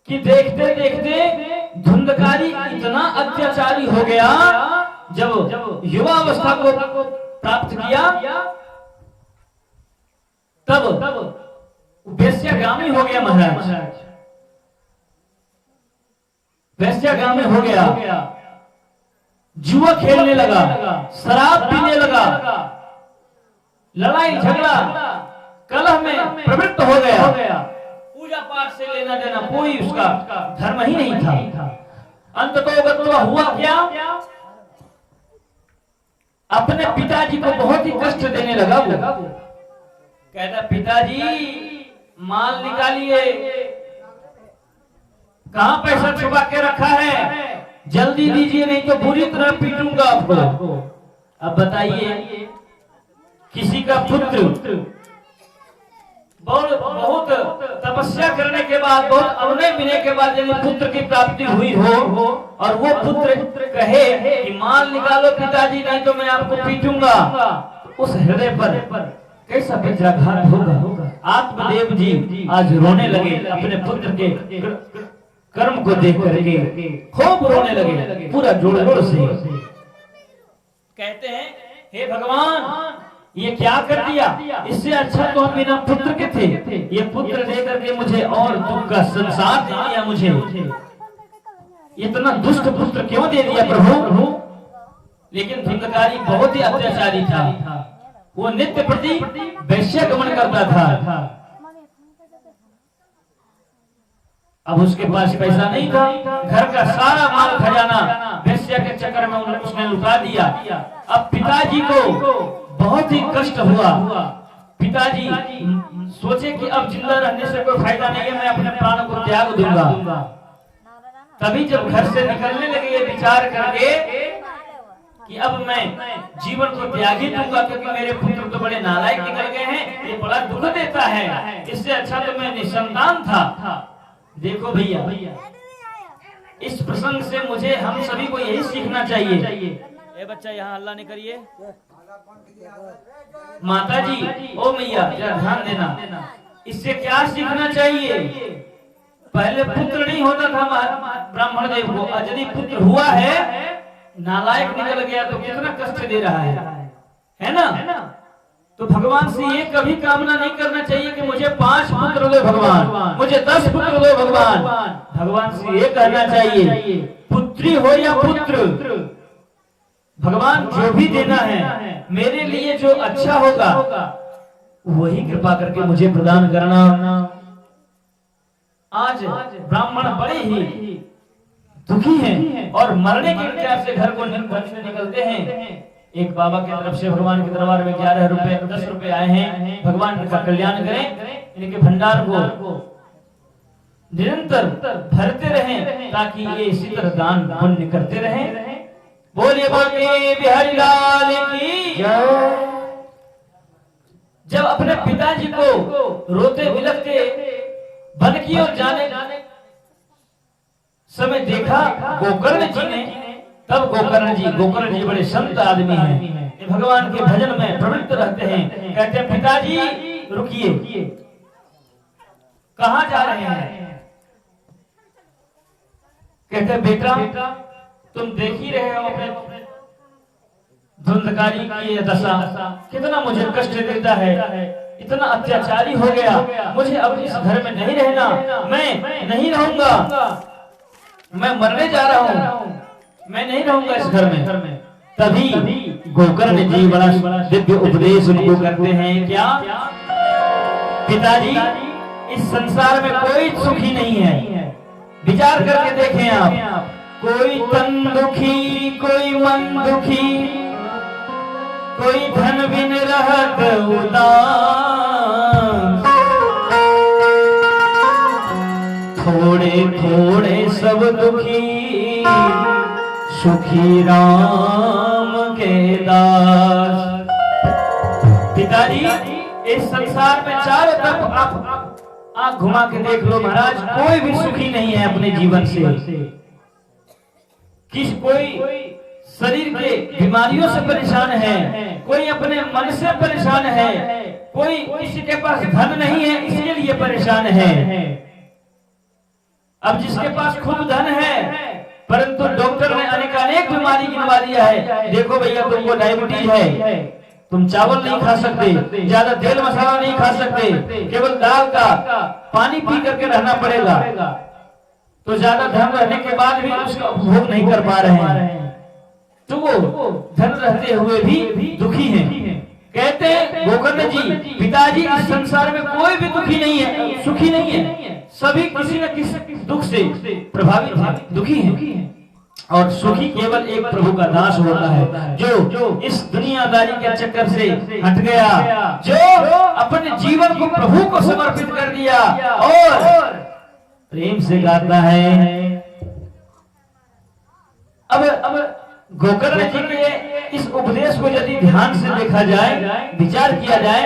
कि देखते देखते धुंधकारी इतना अत्याचारी हो गया, जब युवा अवस्था को प्राप्त किया तब वेश्यागामी हो गया महाराज, वेश्यागामी हो गया, जुआ खेलने लगा, शराब पीने लगा, लड़ाई झगड़ा कलह में प्रवृत्त हो गया, पूजा पाठ से लेना देना कोई उसका धर्म ही नहीं था। अंततोगत्वा हुआ क्या, अपने पिताजी को बहुत ही कष्ट देने लगा। वो कहता पिताजी माल निकालिए, कहां पैसा छुपा के रखा है, जल्दी दीजिए नहीं तो बुरी तरह पीटूंगा आपको। अब बताइए, किसी का पुत्र बहुत तपस्या करने के बाद, बहुत अवनय मिलने के बाद यदि पुत्र की प्राप्ति हुई हो और वो पुत्र कहे कि माल निकालो पिताजी नहीं तो मैं आपको पीटूंगा, उस हृदय पर कैसा वज्राघात होगा। आत्मदेव जी आज रोने लगे अपने पुत्र के कर्म को देख करके, खूब रोने लगे पूरा जोड़ से। कहते हैं हे भगवान ये क्या कर दिया, इससे अच्छा तो हम बिना पुत्र के थे, ये पुत्र देकर के मुझे और दुख का संसार दे दिया, मुझे इतना दुष्ट पुत्र क्यों दे दिया प्रभु। लेकिन धुंधकारी बहुत ही अत्याचारी था, वो नित्य प्रति वैश्यगमन करता था। अब उसके पास पैसा नहीं था, घर का सारा माल खजाना वैश्य के चक्कर में उसने लुटा दिया। अब पिताजी को बहुत ही कष्ट हुआ, पिताजी सोचे कि अब जिंदा रहने से कोई फायदा नहीं है, मैं अपने प्राण को त्याग दूंगा। तभी जब घर से निकलने लगे ये विचार करके कि अब मैं जीवन को त्याग ही दूंगा, क्योंकि मेरे पुत्र तो बड़े नालायक निकल गए हैं, ये बड़ा दुख देता है, इससे अच्छा तो मैं निसंतान था। देखो भैया, इस प्रसंग से मुझे हम सभी को यही सीखना चाहिए। ए बच्चा यहाँ हल्ला नहीं करिए, माता जी ओ मैया जरा ध्यान देना। इससे क्या सीखना चाहिए, पहले पुत्र नहीं होता था ब्राह्मण देव को, यदि पुत्र हुआ है नालायक निकल गया तो कितना कष्ट दे रहा है ना। तो भगवान से ये कभी कामना नहीं करना चाहिए कि मुझे 5 पुत्र दो भगवान, मुझे 10 पुत्र दो भगवान। भगवान से ये कहना चाहिए पुत्री हो या पुत्र, भगवान जो भी देना है मेरे लिए जो अच्छा होगा वही कृपा करके मुझे प्रदान करना। आज ब्राह्मण बड़े ही दुखी हैं और मरने के विचार से घर को निकलते हैं। एक बाबा की तरफ से भगवान के दरबार में 11 रुपए 10 रुपए आए हैं, भगवान का कल्याण करें, इनके भंडार को निरंतर भरते रहें ताकि ये इसी तरह दान पुण्य करते रहें। बोलिए बोलिए बिहारी लाल की जय। जब अपने पिताजी को रोते बिलखते वन की ओर जाने समय देखा गोकर्ण जी ने, तब गोकर्ण जी बड़े संत आदमी हैं, भगवान के भजन में प्रवृत्त रहते हैं। कहते हैं पिताजी रुकिए, कहां जा रहे हैं। कहते हैं बेटा तुम देख ही रहे हो अपने धुंधकारी की ये दशा, कितना मुझे कष्ट देता है, इतना अत्याचारी हो गया, मुझे अब इस घर में नहीं रहना, मैं नहीं रहूंगा, मैं मरने जा रहा हूँ, मैं नहीं रहूंगा इस घर में। तभी गोकर्ण जी बड़ा दिव्य उपदेश उनको करते हैं, क्या पिताजी इस संसार में कोई सुखी नहीं है, विचार करके देखें आप, कोई तन दुखी कोई मन दुखी, कोई धन बिन रहत उदास, थोड़े थोड़े सब दुखी सुखी राम के दास। पिताजी इस संसार में चारों तरफ आप आंख घुमा के देख लो महाराज, कोई भी सुखी नहीं है अपने जीवन से। कोई शरीर के बीमारियों से परेशान है, कोई अपने मन से परेशान है, कोई किसी के पास धन नहीं है इसके लिए परेशान है। अब जिसके पास खूब धन है परंतु डॉक्टर ने अनेक बीमारी गिनवा दिया है, देखो भैया तुमको डायबिटीज है, तुम चावल नहीं खा सकते, ज्यादा तेल मसाला नहीं खा सकते, केवल दाल का पानी पी करके रहना पड़ेगा। तो ज्यादा धन रहने के बाद भी उसका उपभोग नहीं कर पा रहे हैं, तो वो धन रहते हुए भी दुखी हैं। कहते हैं गोकर्ण जी, पिताजी इस संसार में कोई भी दुखी नहीं है, सुखी नहीं है, सभी किसी न किसी दुख से प्रभावित हैं, दुखी हैं। और सुखी केवल एक प्रभु का दास होता है, जो इस दुनियादारी के चक्कर से हट गया, जो अपने जीवन को प्रभु को समर्पित कर दिया और प्रेम से गाता है। अब गोकर्ण जी के इस उपदेश को यदि ध्यान से देखा जाए, विचार किया जाए,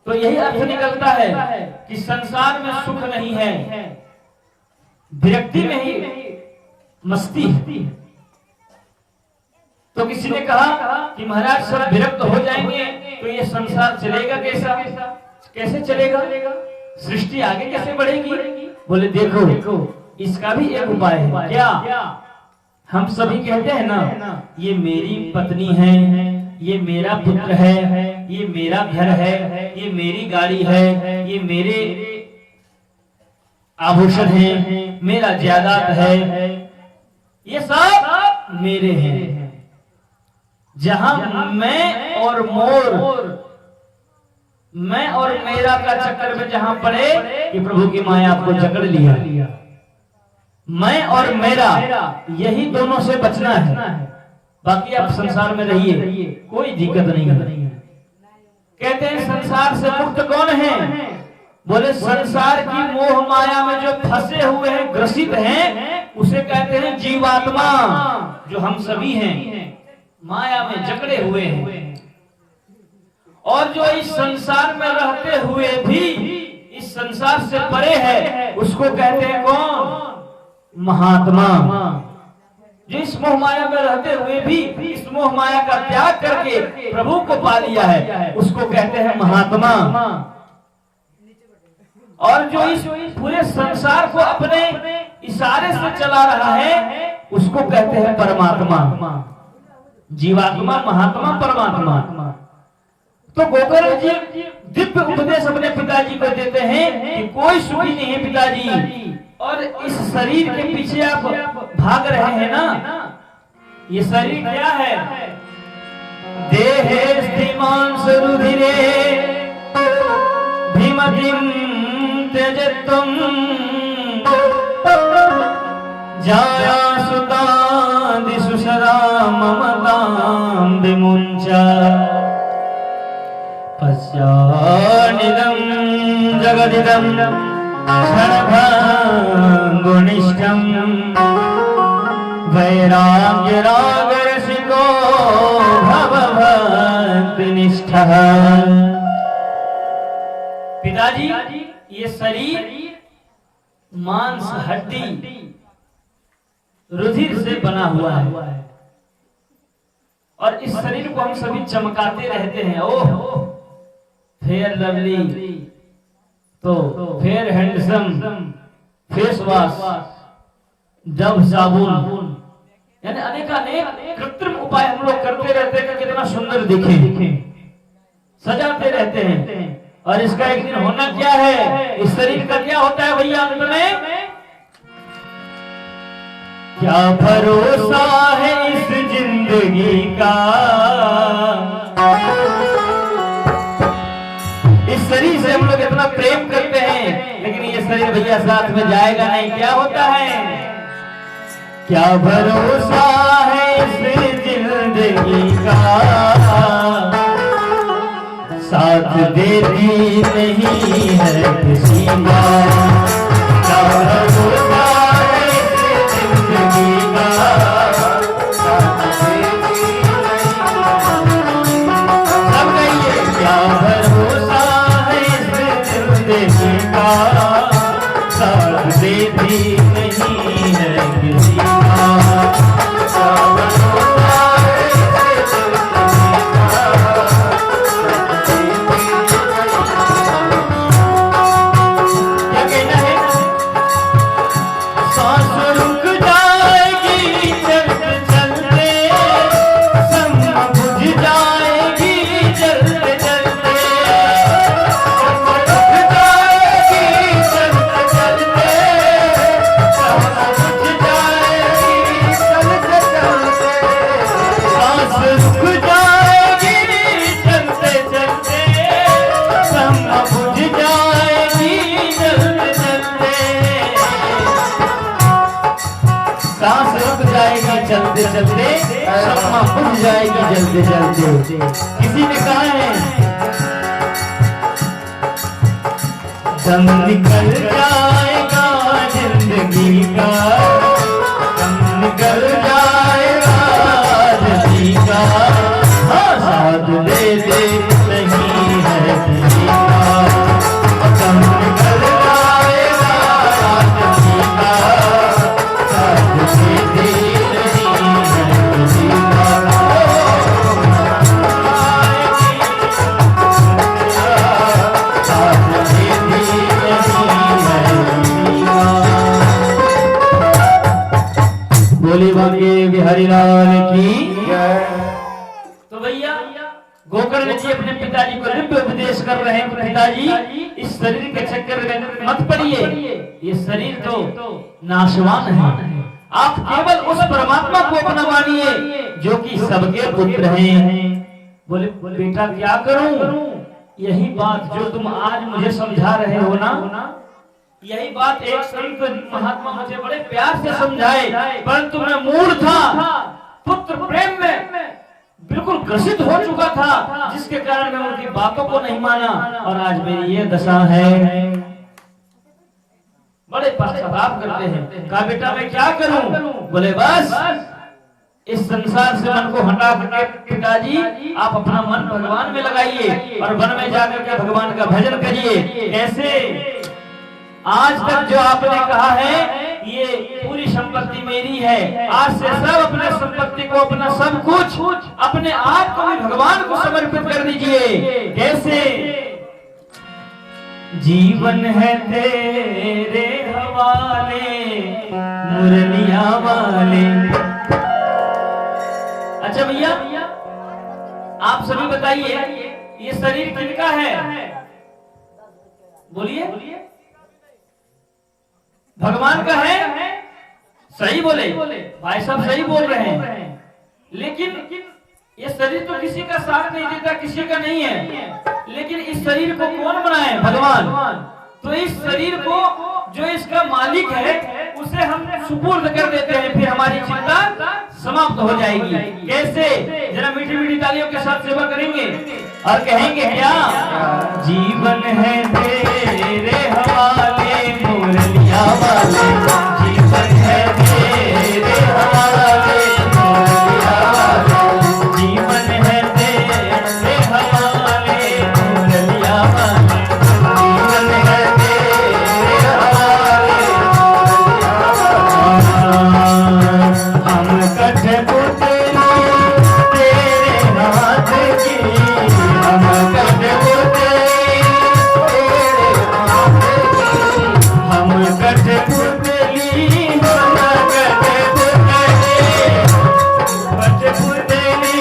तो यही अर्थ निकलता है कि संसार में सुख नहीं है, विरक्ति में ही मस्ती है। तो किसी ने कहा कि महाराज सब विरक्त हो जाएंगे तो ये संसार चलेगा कैसे चलेगा, सृष्टि आगे कैसे बढ़ेगी? बोले देखो इसका भी एक उपाय है। क्या? हम सभी कहते हैं ना, ये मेरी पत्नी है, ये मेरा पुत्र है, ये मेरा घर है, ये मेरी गाड़ी है, ये मेरे आभूषण है, मेरा जायदाद है, ये सब मेरे हैं। जहां मैं और मेरा का चक्कर में जहां पड़े कि प्रभु की माया आपको जकड़ लिया, मैं और मेरा यही दोनों से बचना है, बाकी आप संसार में रहिए, कोई दिक्कत नहीं है। कहते हैं संसार से मुक्त कौन है? बोले संसार की मोह माया में जो फंसे हुए हैं, ग्रसित हैं, उसे कहते हैं जीवात्मा, जो हम सभी हैं, माया में जकड़े हुए हैं। और जो इस संसार में रहते हुए भी इस संसार से परे है, उसको कहते हैं कौन? महात्मा। जो इस मोह माया में रहते हुए भी इस मोह माया का त्याग करके प्रभु को पा लिया है, उसको कहते हैं महात्मा। और जो इस पूरे संसार को अपने इशारे से चला रहा है, उसको कहते हैं परमात्मा। जीवात्मा, महात्मा, परमात्मा। तो गोकर्ण जी दिव्य उपदेश अपने पिताजी को देते हैं कि कोई सुखी नहीं है पिताजी, और इस शरीर के पीछे आप भाग रहे हैं ना, ये शरीर क्या है? देहे स्थिमांस रुधिरे भीमतिम त्यजत्वं जाया सुतादिषु सदा ममतां विमुञ्च पश्यानिदं जगदिदं क्षणभङ्गुनिष्ठं वैराग्य रागरसिको भवभक्तिनिष्ठः। पिताजी, ये शरीर मांस, हड्डी, रुधिर से बना हुआ है, और इस शरीर को हम सभी चमकाते रहते हैं। ओह फेयर लवली, तो fair handsome, face wash, Dove साबुन, यानी अनेक कृत्रिम उपाय हम लोग करते रहते हैं कि कितना सुंदर दिखे, सजाते रहते हैं। और इसका एक दिन होना क्या है? इस शरीर का क्या होता है भैया अंत में? क्या भरोसा है इस जिंदगी का, इस शरीर से हम लोग इतना प्रेम करते हैं, लेकिन ये शरीर भैया साथ में जाएगा नहीं। क्या होता है? क्या भरोसा है इस जिंदगी का, साथ देती नहीं है किसी का। क्या भरोसा है इस जिंदगी का, साथ देती नहीं। सब कहिए, क्या भरोसा है इस जिंदगी का, साथ देती नहीं है किसी का। क्या भरोसा है इस जिंदगी का, चलते चलते शम्मा बुझ जाएगी जलते जलते। किसी ने कहा है दम निकल जाएगा जिंदगी का, दम निकल जाएगा जिंदगी का, साथ दे दे नहीं है किसी का, दम निकल जाएगा जिंदगी का, साथ दे दे नहीं है किसी का। बोली बाबे बिहारी लाल की। तो भैया गोकर्ण जी अपने पिताजी को दिव्य उपदेश कर रहे हैं, पिताजी इस शरीर के चक्कर में मत पड़िए, ये शरीर तो नाशवान है, आप केवल उस परमात्मा को अपना मानिए जो कि सबके पुत्र हैं। बोले बेटा क्या करूं, यही बात जो तुम आज मुझे समझा रहे हो ना, यही बात एक संत महात्मा मुझे बड़े प्यार से समझाए, परंतु मैं मूढ़ था, पुत्र प्रेम में बिल्कुल ग्रसित हो चुका था, जिसके कारण मैं उनकी बातों को नहीं माना और आज मेरी ये दशा है। बड़े पश्चाताप करते हैं, कहा बेटा मैं क्या करूं, बोले बस इस संसार से मन को हटा करके पिताजी आप अपना मन भगवान में लगाइए और वन में जाकर के भगवान का भजन करिए। कैसे? आज तक जो आपने कहा है ये पूरी संपत्ति मेरी है, आज से सब अपने संपत्ति को, अपना सब कुछ, अपने आप को भी भगवान को समर्पित कर दीजिए। कैसे? जीवन है तेरे हवाले मुरलिया वाले। अच्छा भैया आप सभी बताइए ये शरीर किनका है? बोलिए। भगवान का है? सही बोले भाई साहब, सही बोल रहे हैं, लेकिन ये शरीर तो किसी का साथ नहीं देता, किसी का नहीं है, लेकिन इस शरीर को कौन बनाए? भगवान। तो इस शरीर को जो इसका मालिक है उसे हम सुपुर्द कर देते हैं, फिर हमारी चिंता समाप्त हो जाएगी। कैसे? जरा मीठी मीठी तालियों के साथ सेवा करेंगे और कहेंगे क्या? जीवन है तेरे हवाले मुरलिया वाले, जीवन है तेरे हवाले मुरलिया वाले, जीवन है तेरे हवाले मुरलिया वाले, जीवन है तेरे हवाले हम कठे पुतली तेरे हाथ की, हम कठे पुतली तेरे हाथ की, हम कठे पुतली, हम कठे पुतली, कठे पुतली,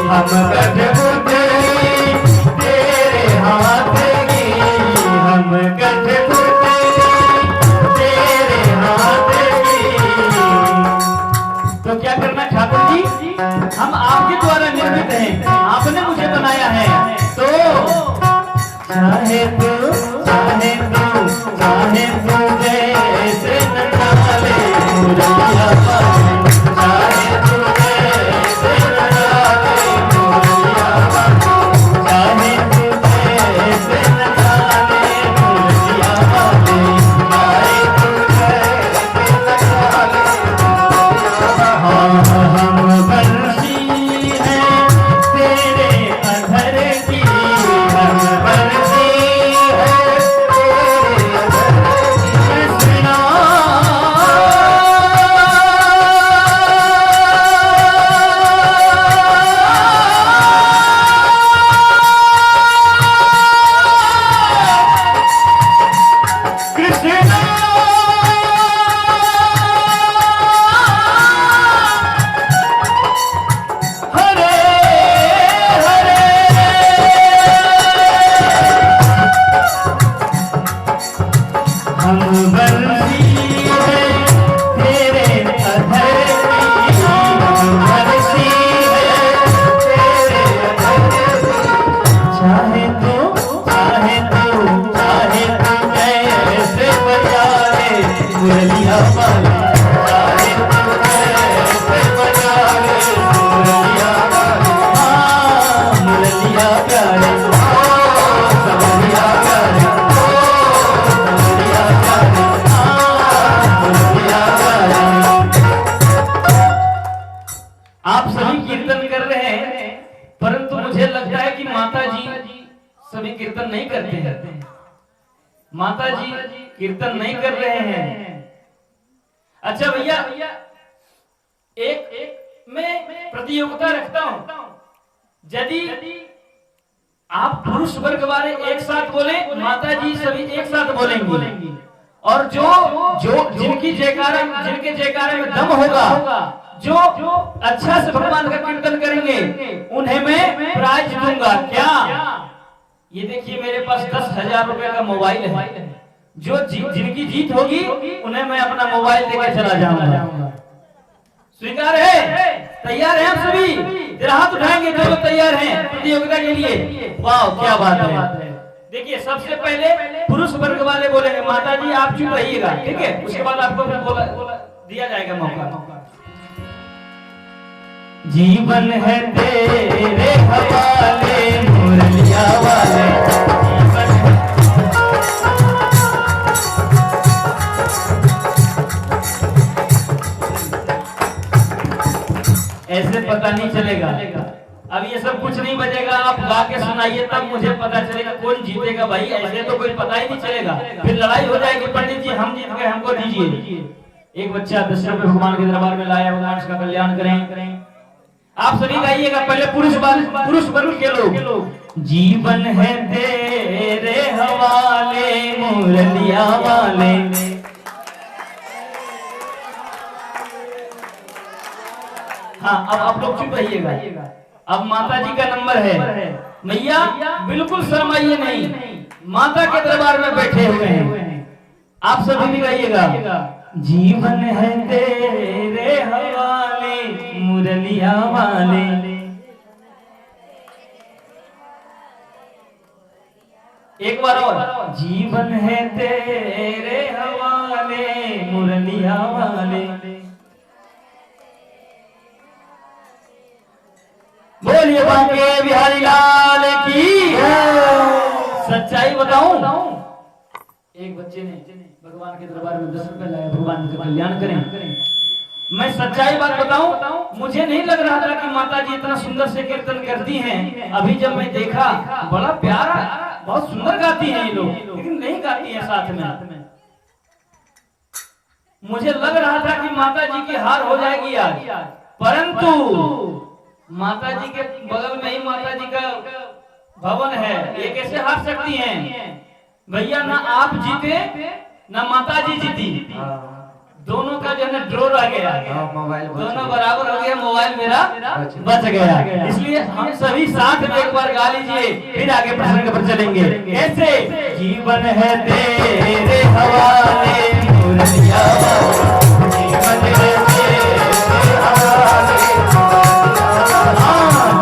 हम कठे पुतली तेरे हाथ की, हम कठे पुतली तेरे हाथ की। तो क्या करना ठाकुर जी, हम आपके द्वारा निर्मित हैं, आपने मुझे बनाया है, तो चाहे तू चाहे तू चाहे तू जैसे नचाले मुरलिया वाले, चाहे तू जैसे नचाले मुरलिया वाले, चाहे तू जैसे नचाले मुरलिया वाले, चाहे तू जैसे नचाले। हम बंसी हैं तेरे अधर की, हम बंसी हैं तेरे अधर की, कृष्णा आप सभी कीर्तन कर रहे हैं, परंतु मुझे लगता है कि माता जी सभी कीर्तन नहीं करते हैं। माता जी कीर्तन नहीं कर रहे हैं। अच्छा भैया, एक मैं प्रतियोगिता रखता हूं। यदि आप पुरुष वर्ग वाले एक साथ बोले, माता जी सभी एक साथ बोलेंगी, और जो जिनके जयकारे में दम होगा, जो अच्छा से भगवान का कीर्तन करेंगे, उन्हें मैं प्राइज दूंगा। क्या? ये देखिए, मेरे पास 10,000 रुपए का मोबाइल है। जो जिनकी जीत होगी उन्हें मैं अपना मोबाइल देकर चला जाऊंगा। स्वीकार है? तैयार हैं आप सभी? जरा हाथ उठाएंगे जो लोग तैयार हैं प्रतियोगिता के लिए। वाह, क्या बात है। देखिए, सबसे पहले पुरुष वर्ग वाले बोलेंगे। माता जी आप चुप रहिएगा, ठीक है? उसके बाद आपको दिया जाएगा मौका। जीवन है तेरे हवाले मुरलिया वाले, ऐसे पता नहीं चलेगा। अब ये सब कुछ नहीं बजेगा, आप गा के सुनाइए तब मुझे पता चलेगा कौन जीतेगा। भाई ऐसे तो कोई पता ही नहीं चलेगा, फिर लड़ाई हो जाएगी। पंडित जी हम जीत गए, हमको दीजिए। एक बच्चा 10 रुपए भगवान के दरबार में लाया, भगवान इसका कल्याण करें। आप सभी गाइएगा, पहले पुरुष वर्ग के लोग। जीवन है तेरे हवाले मुरलिया वाले, हाँ अब आप लोग चुप रहिएगा। अब माता जी का नंबर है। मैया बिल्कुल शर्माइए नहीं, माता के दरबार में बैठे हुए हैं। आप सभी भी गाइएगा। जीवन है तेरे हवाले मुरलिया वाले, एक बार और। जीवन है तेरे हवाले मुरलिया वाले। बोलिए बांके बिहारी लाल की। सच्चाई बताऊं, एक बच्चे ने भगवान के दरबार में 10 रुपए लाए, भगवान का कल्याण करें। मैं सच्चाई बात बताऊं, मुझे नहीं लग रहा था कि माता जी इतना सुंदर से कीर्तन करती हैं। अभी जब मैं देखा, बड़ा प्यारा, बहुत सुंदर गाती हैं ये लोग, लेकिन नहीं गाती हैं साथ में। मुझे लग रहा था कि माता जी की हार हो जाएगी आज, परंतु माता जी के बगल में ही माता जी का भवन है, ये कैसे हार सकती हैं? भैया, ना आप जीते ना माता जी जीती, दोनों का जो है ना ड्रॉ रह गया, दोनों बराबर हो गया। मोबाइल मेरा बच गया। इसलिए हम सभी साथ में एक बार गा लीजिए, फिर आगे प्रसंग पर चलेंगे। कैसे? जीवन है तेरे हवाले मुरलिया वाले, जीवन है तेरे हवाले,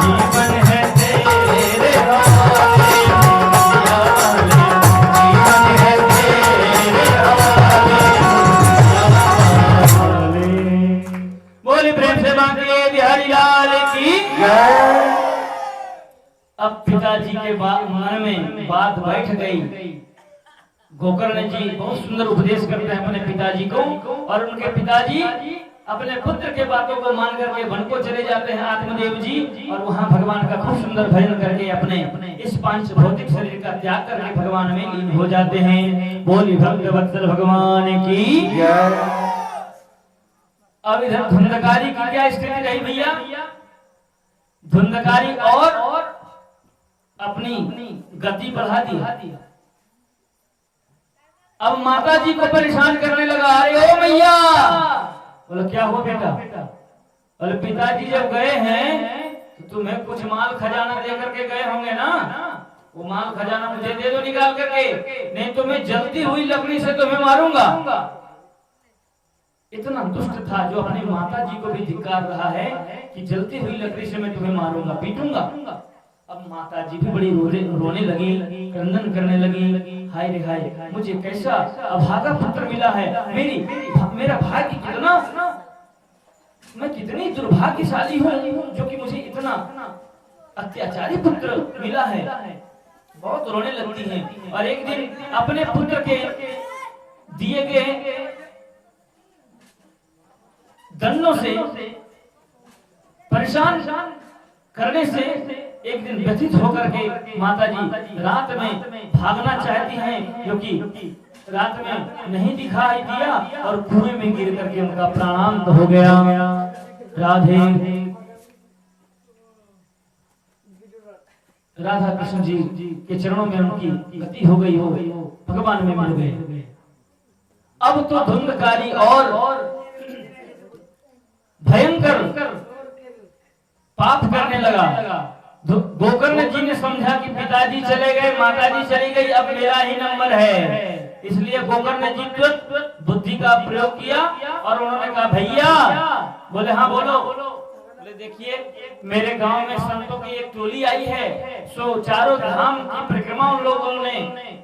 जीवन है तेरे हवाले मुरलिया वाले, जीवन है तेरे हवाले मुरलिया वाले। बोली प्रेम से बांके बिहारी लाल की। अब पिताजी के मन में बात बैठ गई। गोकर्ण जी बहुत सुंदर उपदेश करते हैं अपने पिताजी को, और उनके पिताजी अपने पुत्र के बातों को मान करके वन को चले जाते हैं आत्मदेव जी, और वहां भगवान का खूब सुंदर भजन करके अपने इस पांच भौतिक शरीर का त्याग करके भगवान में लीन हो जाते हैं। बोली भक्त वत्सल भगवान की। अब इधर धुंधकारी की क्या स्थिति रही भैया? धुंधकारी और अपनी गति बढ़ा दी। अब माता जी को परेशान करने लगा। अरे ओ मैया, बोले क्या हुआ बेटा? बोले पिताजी जब गए हैं तो तुम्हें कुछ माल खजाना दे करके गए होंगे ना, वो माल खजाना मुझे दे दो निकाल करके, नहीं तो मैं जलती हुई लकड़ी से तुम्हें मारूंगा। इतना दुष्ट था जो अपनी माता जी को भी धिक्कार रहा है कि जलती हुई लकड़ी से मैं तुम्हें मारूंगा, पीटूंगा। अब माता जी भी बड़ी रोने लगी, क्रंदन करने लगी। हाय रे हाय, मुझे कैसा अभागा पुत्र मिला है। मेरा भाग्य कितना, मैं कितनी दुर्भाग्यशाली हूँ जो कि मुझे इतना अत्याचारी पुत्र मिला है। बहुत रोने लगती हैं। और एक दिन अपने पुत्र के दिए गए दंडों से परेशान करने से एक दिन व्यथित होकर के माता जी रात में भागना चाहती हैं, क्योंकि रात में नहीं दिखाई दिया और कुएं में गिर करके उनका प्राणांत हो गया। राधे राधा कृष्ण जी के चरणों में उनकी गति हो गई, हो भगवान में मिल गए। अब तो धुंधकारी और भयंकर पाप करने लगा। गोकर्ण जी ने समझा कि पिताजी चले गए, माताजी चली गई, अब मेरा ही नंबर है। इसलिए गोकर्ण जी तुरंत बुद्धि का प्रयोग किया और उन्होंने कहा भैया, बोले हाँ बोलो। बोले देखिए मेरे गांव में संतों की एक टोली आई है, सो चारों धाम की परिक्रमा उन लोगों ने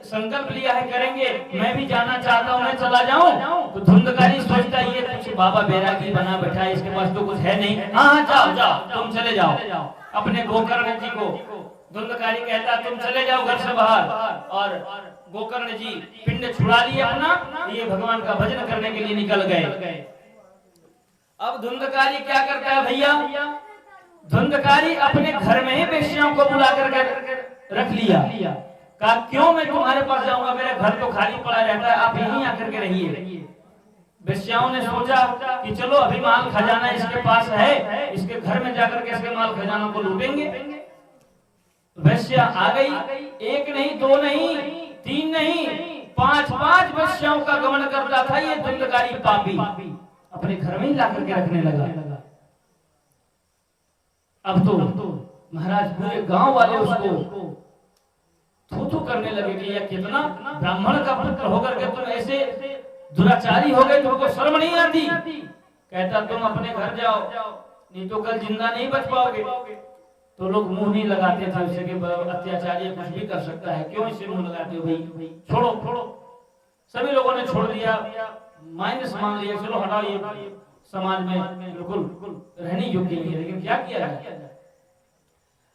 संकल्प लिया है करेंगे, मैं भी जाना चाहता हूँ, मैं चला जाऊं। तो धुंधकारी सोचता ये कुछ बाबा बैरागी बना बैठा है, इसके पास तो कुछ है नहीं। हाँ जाओ जाओ तुम चले जाओ। अपने गोकर्ण जी को धुंधकारी कहता तुम चले जाओ घर से बाहर, और गोकर्ण जी पिंड छुड़ा लिए अपना, ये भगवान का भजन करने के लिए निकल गए। अब धुंधकारी क्या करता है भैया, धुंधकारी अपने घर में ही वेश्याओं को बुला कर रख लिया। कहा क्यों मैं तुम्हारे पास जाऊंगा, मेरा घर तो खाली पड़ा रहता है, आप यहीं आकर के रहिए। वेश्याओं ने सोचा कि चलो अभी माल खजाना इसके पास है, इसके घर में जाकर के इसके माल खजाना को लूटेंगे। वेश्या आ गई, एक नहीं, दो नहीं, तीन नहीं, पांच वेश्याओं का गमन करता था ये धुंधकारी पापी, अपने घर में ही लाकर के रखने लगा। अब तो महाराज पूरे गांव वाले उसको थू करने लगे कि यह कितना ब्राह्मण का पुत्र होकर के तुम ऐसे दुराचारी हो गए, तुमको शर्म नहीं आती। कहता तुम अपने घर जाओ, नहीं तो कल जिंदा नहीं बच पाओगे। तो लोग मुंह नहीं लगाते थे उससे कि अत्याचारी कुछ भी कर सकता है, क्यों इसे मुंह लगाते हो भाई, छोड़ो। सभी लोगों ने छोड़ दिया, माइनस मान लिया, चलो हटाओ, ये समाज में बिल्कुल रहने योग्य नहीं है। लेकिन क्या किया जाए।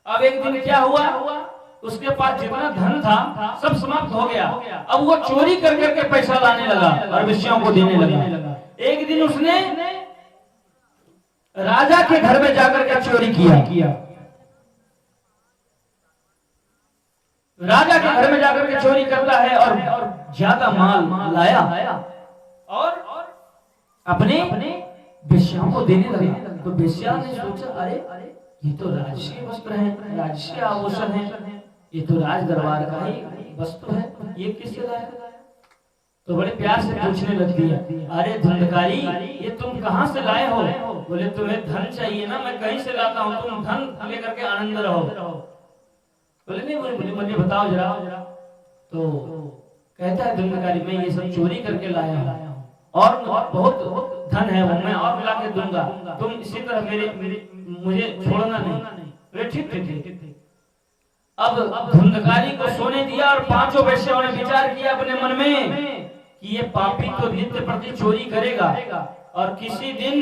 अब एक दिन क्या हुआ, उसके पास जितना धन था सब समाप्त हो गया। अब वो चोरी कर करके पैसा लाने लगा और वेश्याओं को देने लगा। एक दिन उसने राजा के घर में जाकर के चोरी किया। राजा के घर में जाकर के चोरी करता है और ज्यादा माल लाया और अपने वेश्याओं को देने लगा। तो वेश्या ने सोचा अरे ये तो राजकीय वस्त्र है, राजकीय आभूषण है, ये तो राज दरबार का ही वस्तु है, ये किससे लाया। तो बड़े प्यार से पूछने लगती है, अरे धुंधकारी ये तुम कहाँ से लाए हो। बोले तुम्हें धन चाहिए ना, मैं कहीं से लाता हूँ, तुम धन लेकर के आनंद रहो। बोले नहीं, मुझे बताओ जरा। तो कहता है धुंधकारी मैं ये सब चोरी करके लाया हूँ और बहुत धन है वो मैं और मिला के दूंगा, तुम इसी तरह मुझे छोड़ना नहीं। ठीक। अब धुंधकारी को सोने दिया और पांचों वेश्याओं ने विचार किया अपने मन में कि ये पापी तो नित्य प्रति चोरी करेगा और किसी दिन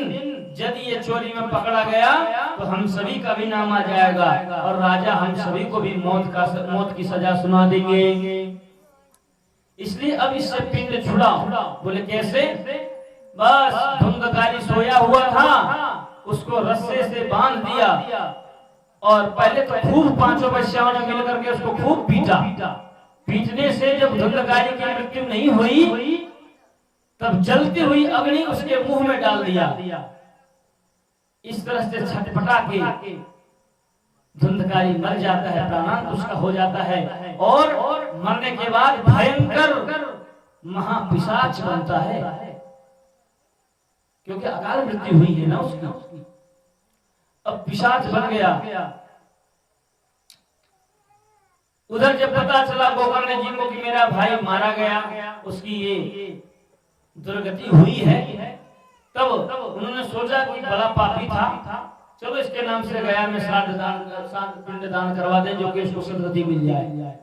यदि ये चोरी में पकड़ा गया तो हम सभी का भी नाम आ जाएगा और राजा हम सभी को भी मौत की सजा सुना देंगे। इसलिए अब इससे पिंड छुड़ाओ। बोले कैसे। बस धुंधकारी सोया हुआ था, उसको रस्से से बांध दिया और पहले तो खूब पांचों वेश्याओं ने मिलकर के उसको खूब पीटा। पीटने से जब धुंधकारी की मृत्यु नहीं हुई तब जलती हुई अग्नि उसके मुंह में डाल दिया। इस तरह से छटपटा के धुंधकारी मर जाता है, प्राणांत उसका हो जाता है और मरने के बाद भयंकर महापिशाच बनता है, क्योंकि अकाल मृत्यु हुई है ना उसकी। अब पिशाच बन गया। उधर जब पता चला गोकर्ण जी को कि मेरा भाई मारा गया, उसकी ये दुर्गति हुई है, तब उन्होंने सोचा कि बड़ा पापी था, चलो इसके नाम से गया में श्राद्ध पिंड दान करवा दें जो कि इसको सदगति मिल जाए।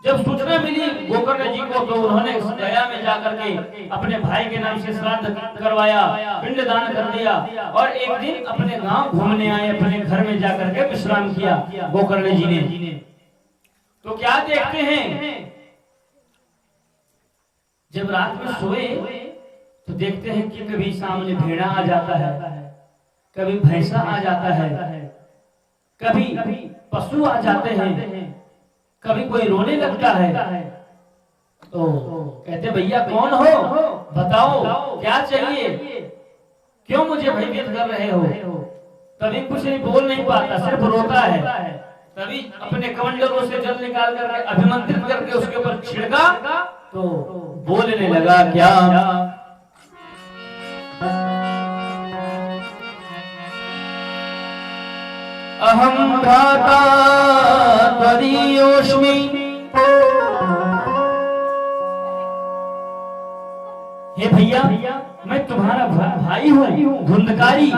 जब सूचना मिली गोकर्ण जी को तो उन्होंने गया में जाकर के अपने भाई के नाम से श्राद्ध करवाया, पिंड दान कर दिया और एक दिन अपने गांव घूमने आए, अपने घर में जाकर के विश्राम किया गोकर्ण जी ने। तो क्या देखते हैं, जब रात में सोए तो देखते हैं कि कभी सामने भेड़ा आ जाता है, कभी भैंसा आ जाता है, कभी पशु आ जाते हैं, कभी कोई रोने लगता है। तो कहते भैया कौन हो, बताओ क्या चाहिए, क्यों मुझे भयभीत कर रहे हो। तभी कुछ नहीं बोल नहीं पाता, सिर्फ रोता है। तभी अपने कमंडलों से जल निकाल कर अभिमंत्रित करके उसके ऊपर छिड़का तो बोलने लगा क्या, अहम भ्राता त्वदीयोऽस्मि, हे भैया मैं तुम्हारा भाई हूँ धुंधकारी,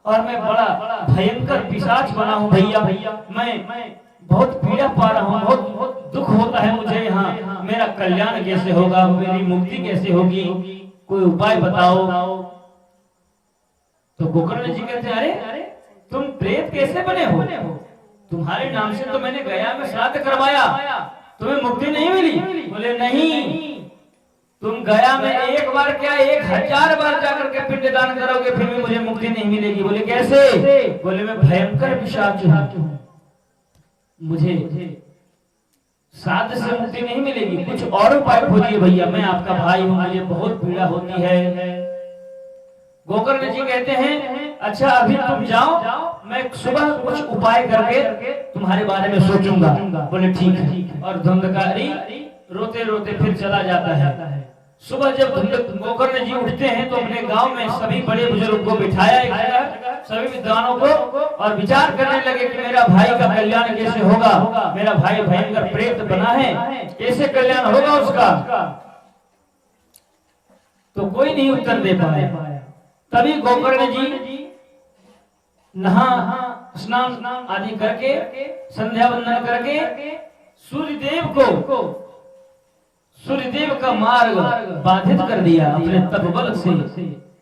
और मैं बड़ा भयंकर पिशाच बना हूँ भैया। मैं बहुत पीड़ा पा रहा हूँ, बहुत दुख होता है मुझे यहाँ। मेरा कल्याण कैसे होगा, मेरी मुक्ति कैसे होगी, कोई उपाय बताओ। तो गोकर्ण जी कहते अरे तुम प्रेत कैसे बने हो, तुम्हारे नाम से तो मैंने गया में श्राद्ध करवाया, तुम्हें मुक्ति नहीं मिली। बोले नहीं, तुम गया में एक बार क्या 1000 बार जाकर के पिंडदान करोगे फिर भी मुझे मुक्ति नहीं मिलेगी। बोले कैसे, बोले मैं भयंकर पिशाच हूं, मुझे श्राद्ध से मुक्ति नहीं मिलेगी, कुछ और उपाय खोजिए भैया, मैं आपका भाई हूं, मुझे बहुत पीड़ा होती है। गोकर्ण जी कहते हैं अच्छा अभी तुम जाओ, मैं सुबह कुछ उपाय करके तुम्हारे बारे में सोचूंगा। बोले ठीक है। और धुंधकारी रोते रोते फिर चला जाता है। सुबह जब गोकर्ण जी उठते हैं तो अपने गांव में सभी बड़े बुजुर्ग को बिठाया एक जगह, सभी विद्वानों को, और विचार करने लगे कि मेरा भाई का कल्याण कैसे होगा, मेरा भाई भयंकर प्रेत बना है, कैसे कल्याण होगा उसका। तो कोई नहीं उत्तर दे पाया। तभी गोकर्ण जी नहा स्नान आदि करके संध्या वंदन करके सूर्यदेव का मार्ग बाधित कर दिया अपने तपबल से,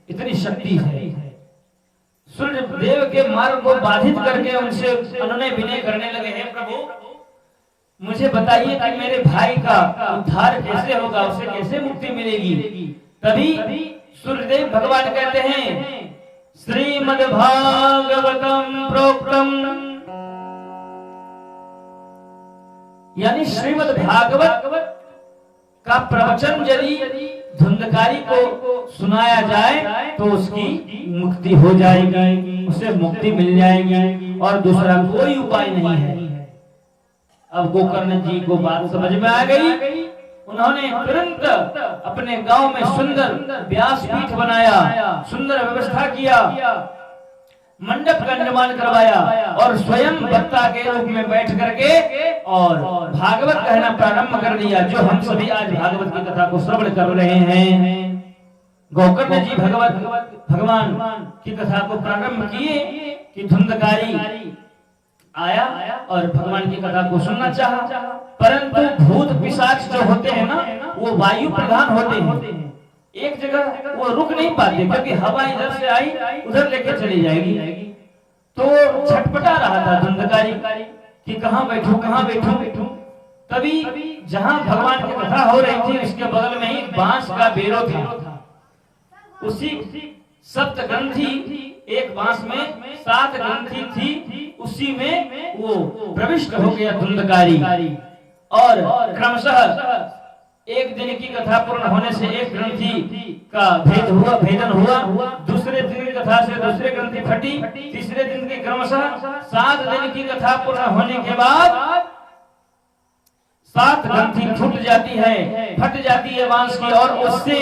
इतनी शक्ति है। सूर्यदेव के मार्ग को बाधित करके उनसे उन्होंने विनय करने लगे, हैं प्रभु मुझे बताइए कि मेरे भाई का उद्धार कैसे होगा, उसे कैसे मुक्ति मिलेगी। तभी सूर्यदेव भगवान कहते हैं श्रीमद्भागवतम प्रोक्तम, यानी श्रीमद् भागवत का प्रवचन यदि धुंधकारी को सुनाया जाए तो उसकी मुक्ति हो जाएगी, उसे मुक्ति मिल जाएगी, और दूसरा कोई उपाय नहीं है। अब गोकर्ण जी को बात समझ में आ गई। उन्होंने तुरंत अपने गांव में सुंदर व्यासपीठ बनाया, सुंदर व्यवस्था किया, मंडप का निर्माण करवाया, और स्वयं वक्ता के रूप में बैठ करके और भागवत कहना प्रारंभ कर दिया, जो हम सभी आज भागवत की कथा को श्रवण कर रहे हैं। गोकर्ण जी भगवान की कथा को प्रारंभ किए कि धुंधकारी आया और भगवान की कथा को सुनना चाहा, परंतु भूत पिशाच जो होते हैं ना वो वायु प्रधान होते हैं, एक जगह वो रुक नहीं पाते, क्योंकि हवा इधर से आई उधर लेकर चली जाएगी। तो छटपटा रहा था धुंधकारी कि कहाँ बैठूं। तभी जहाँ भगवान की कथा हो रही थी उसके बगल में ही बांस का बेरो था, उसी सप्त ग्रंथि एक बांस में 7 ग्रंथि थी, उसी में वो प्रविष्ट हो गया धुंधकारी। और क्रमशः एक दिन की कथा पूर्ण होने से एक ग्रंथि का भेदन हुआ, दूसरे दिन की कथा से दूसरे ग्रंथि फटी, तीसरे दिन की क्रमशः 7 दिन की कथा पूर्ण होने के बाद 7 ग्रंथि फट जाती है बांस की, और उससे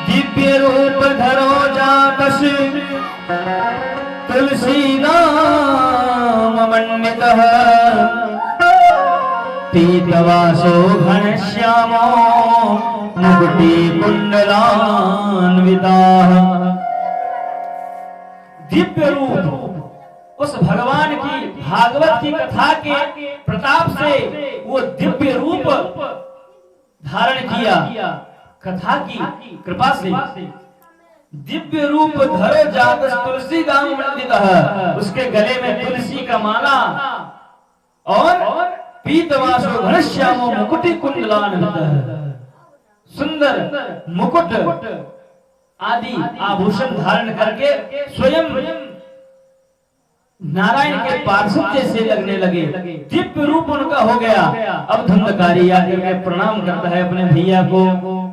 दिव्य रूप धरो जातस तुलसी नाम मंडितः, पीतवासो घनश्यामो मुकुटि कुंडलान्विताः। दिव्य रूप उस भगवान की भागवत की कथा के प्रताप से वो दिव्य रूप धारण किया, कथा की कृपा से। दिव्य रूप धरो जातस तुलसी दाम मंडितः, उसके गले में तुलसी का माला और पीतवासो घनश्यामो मुकुटि कुंडलान्वितः, सुंदर मुकुट आदि आभूषण धारण करके स्वयं नारायण के पार्षद जैसे लगने लगे, दिव्य रूप उनका हो गया। अब धुंधकारी आकर के प्रणाम करता है अपने भैया को,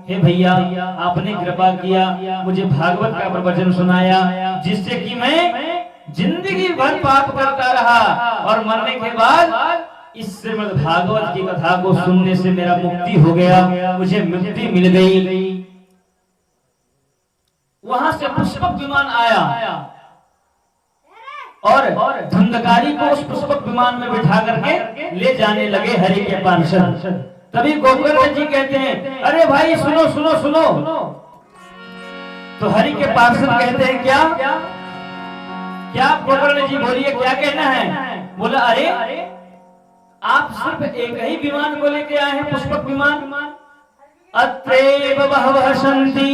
हे भैया आपने कृपा किया, मुझे भागवत का प्रवचन सुनाया, जिससे कि मैं जिंदगी भर पाप करता रहा और मरने के बाद इस श्रीमद् भागवत की कथा को सुनने से मेरा मुक्ति हो गया, मुझे मुक्ति मिल गई। वहां से पुष्पक विमान आया और धुंधकारी को उस पुष्पक विमान में बिठा करके ले जाने लगे हरि के पार्षद। तभी गोकर्ण जी कहते हैं, अरे भाई सुनो सुनो सुनो। तो हरि के पार्षद कहते हैं, क्या क्या गोकर्ण जी बोलिए, क्या कहना है? बोला, अरे आप सिर्फ एक ही विमान को लेके आए हैं, पुष्पक विमान। अत्रैव बहवः सन्ति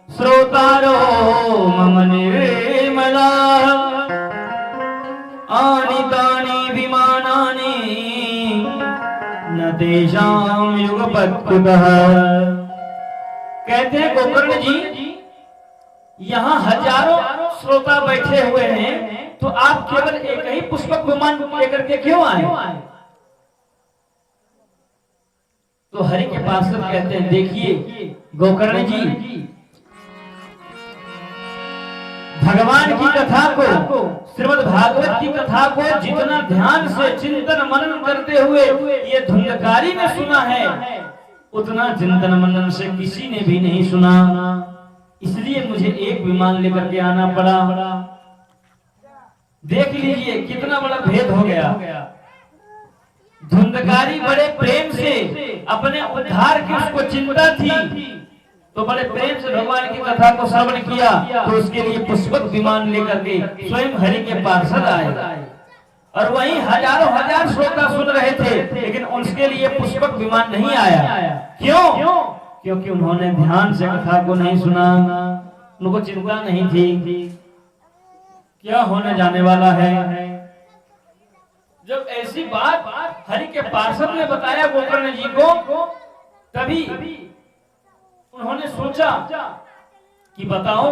श्रोतारो मम निर्मला आनीतानि विमानानि न तेषां युगपत्कुतः। कहते हैं गोकर्ण जी, यहाँ हजारों श्रोता बैठे हुए हैं, तो आप केवल एक ही पुष्पक विमान लेकर के क्यों आए? तो हरि के पार्षद कहते हैं, देखिए गोकर्ण जी, भगवान की कथा को, श्रीमद् भागवत की कथा को जितना ध्यान से चिंतन मनन करते हुए ये धुंधकारी ने सुना है, उतना चिंतन मनन से किसी ने भी नहीं सुना। इसलिए मुझे एक विमान लेकर के आना पड़ा। देख लीजिए कितना बड़ा भेद हो गया। धुंधकारी बड़े प्रेम से अपने उद्धार की उसको चिंता थी, तो बड़े प्रेम से भगवान की कथा को श्रवण किया, तो उसके लिए पुष्पक विमान लेकर के स्वयं हरि के पार्षद आए। और वहीं हजारों हजार श्रोता सुन रहे थे, लेकिन उसके लिए पुष्पक विमान नहीं आया। क्यों? क्योंकि उन्होंने ध्यान से कथा को नहीं सुना, उनको चिंता नहीं थी क्या होने जाने वाला है। जब ऐसी बात हरि के पार्षद ने बताया गोकर्ण जी को, तभी उन्होंने सोचा कि बताओ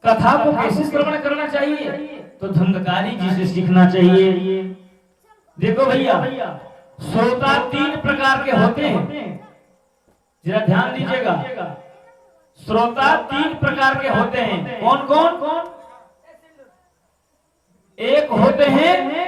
कथा को कैसे श्रवण करना चाहिए, तो धुंधकारी जी से सीखना चाहिए। देखो भैया, श्रोता 3 प्रकार के होते हैं, जरा ध्यान दीजिएगा। श्रोता 3 प्रकार के होते हैं। कौन कौन? एक होते हैं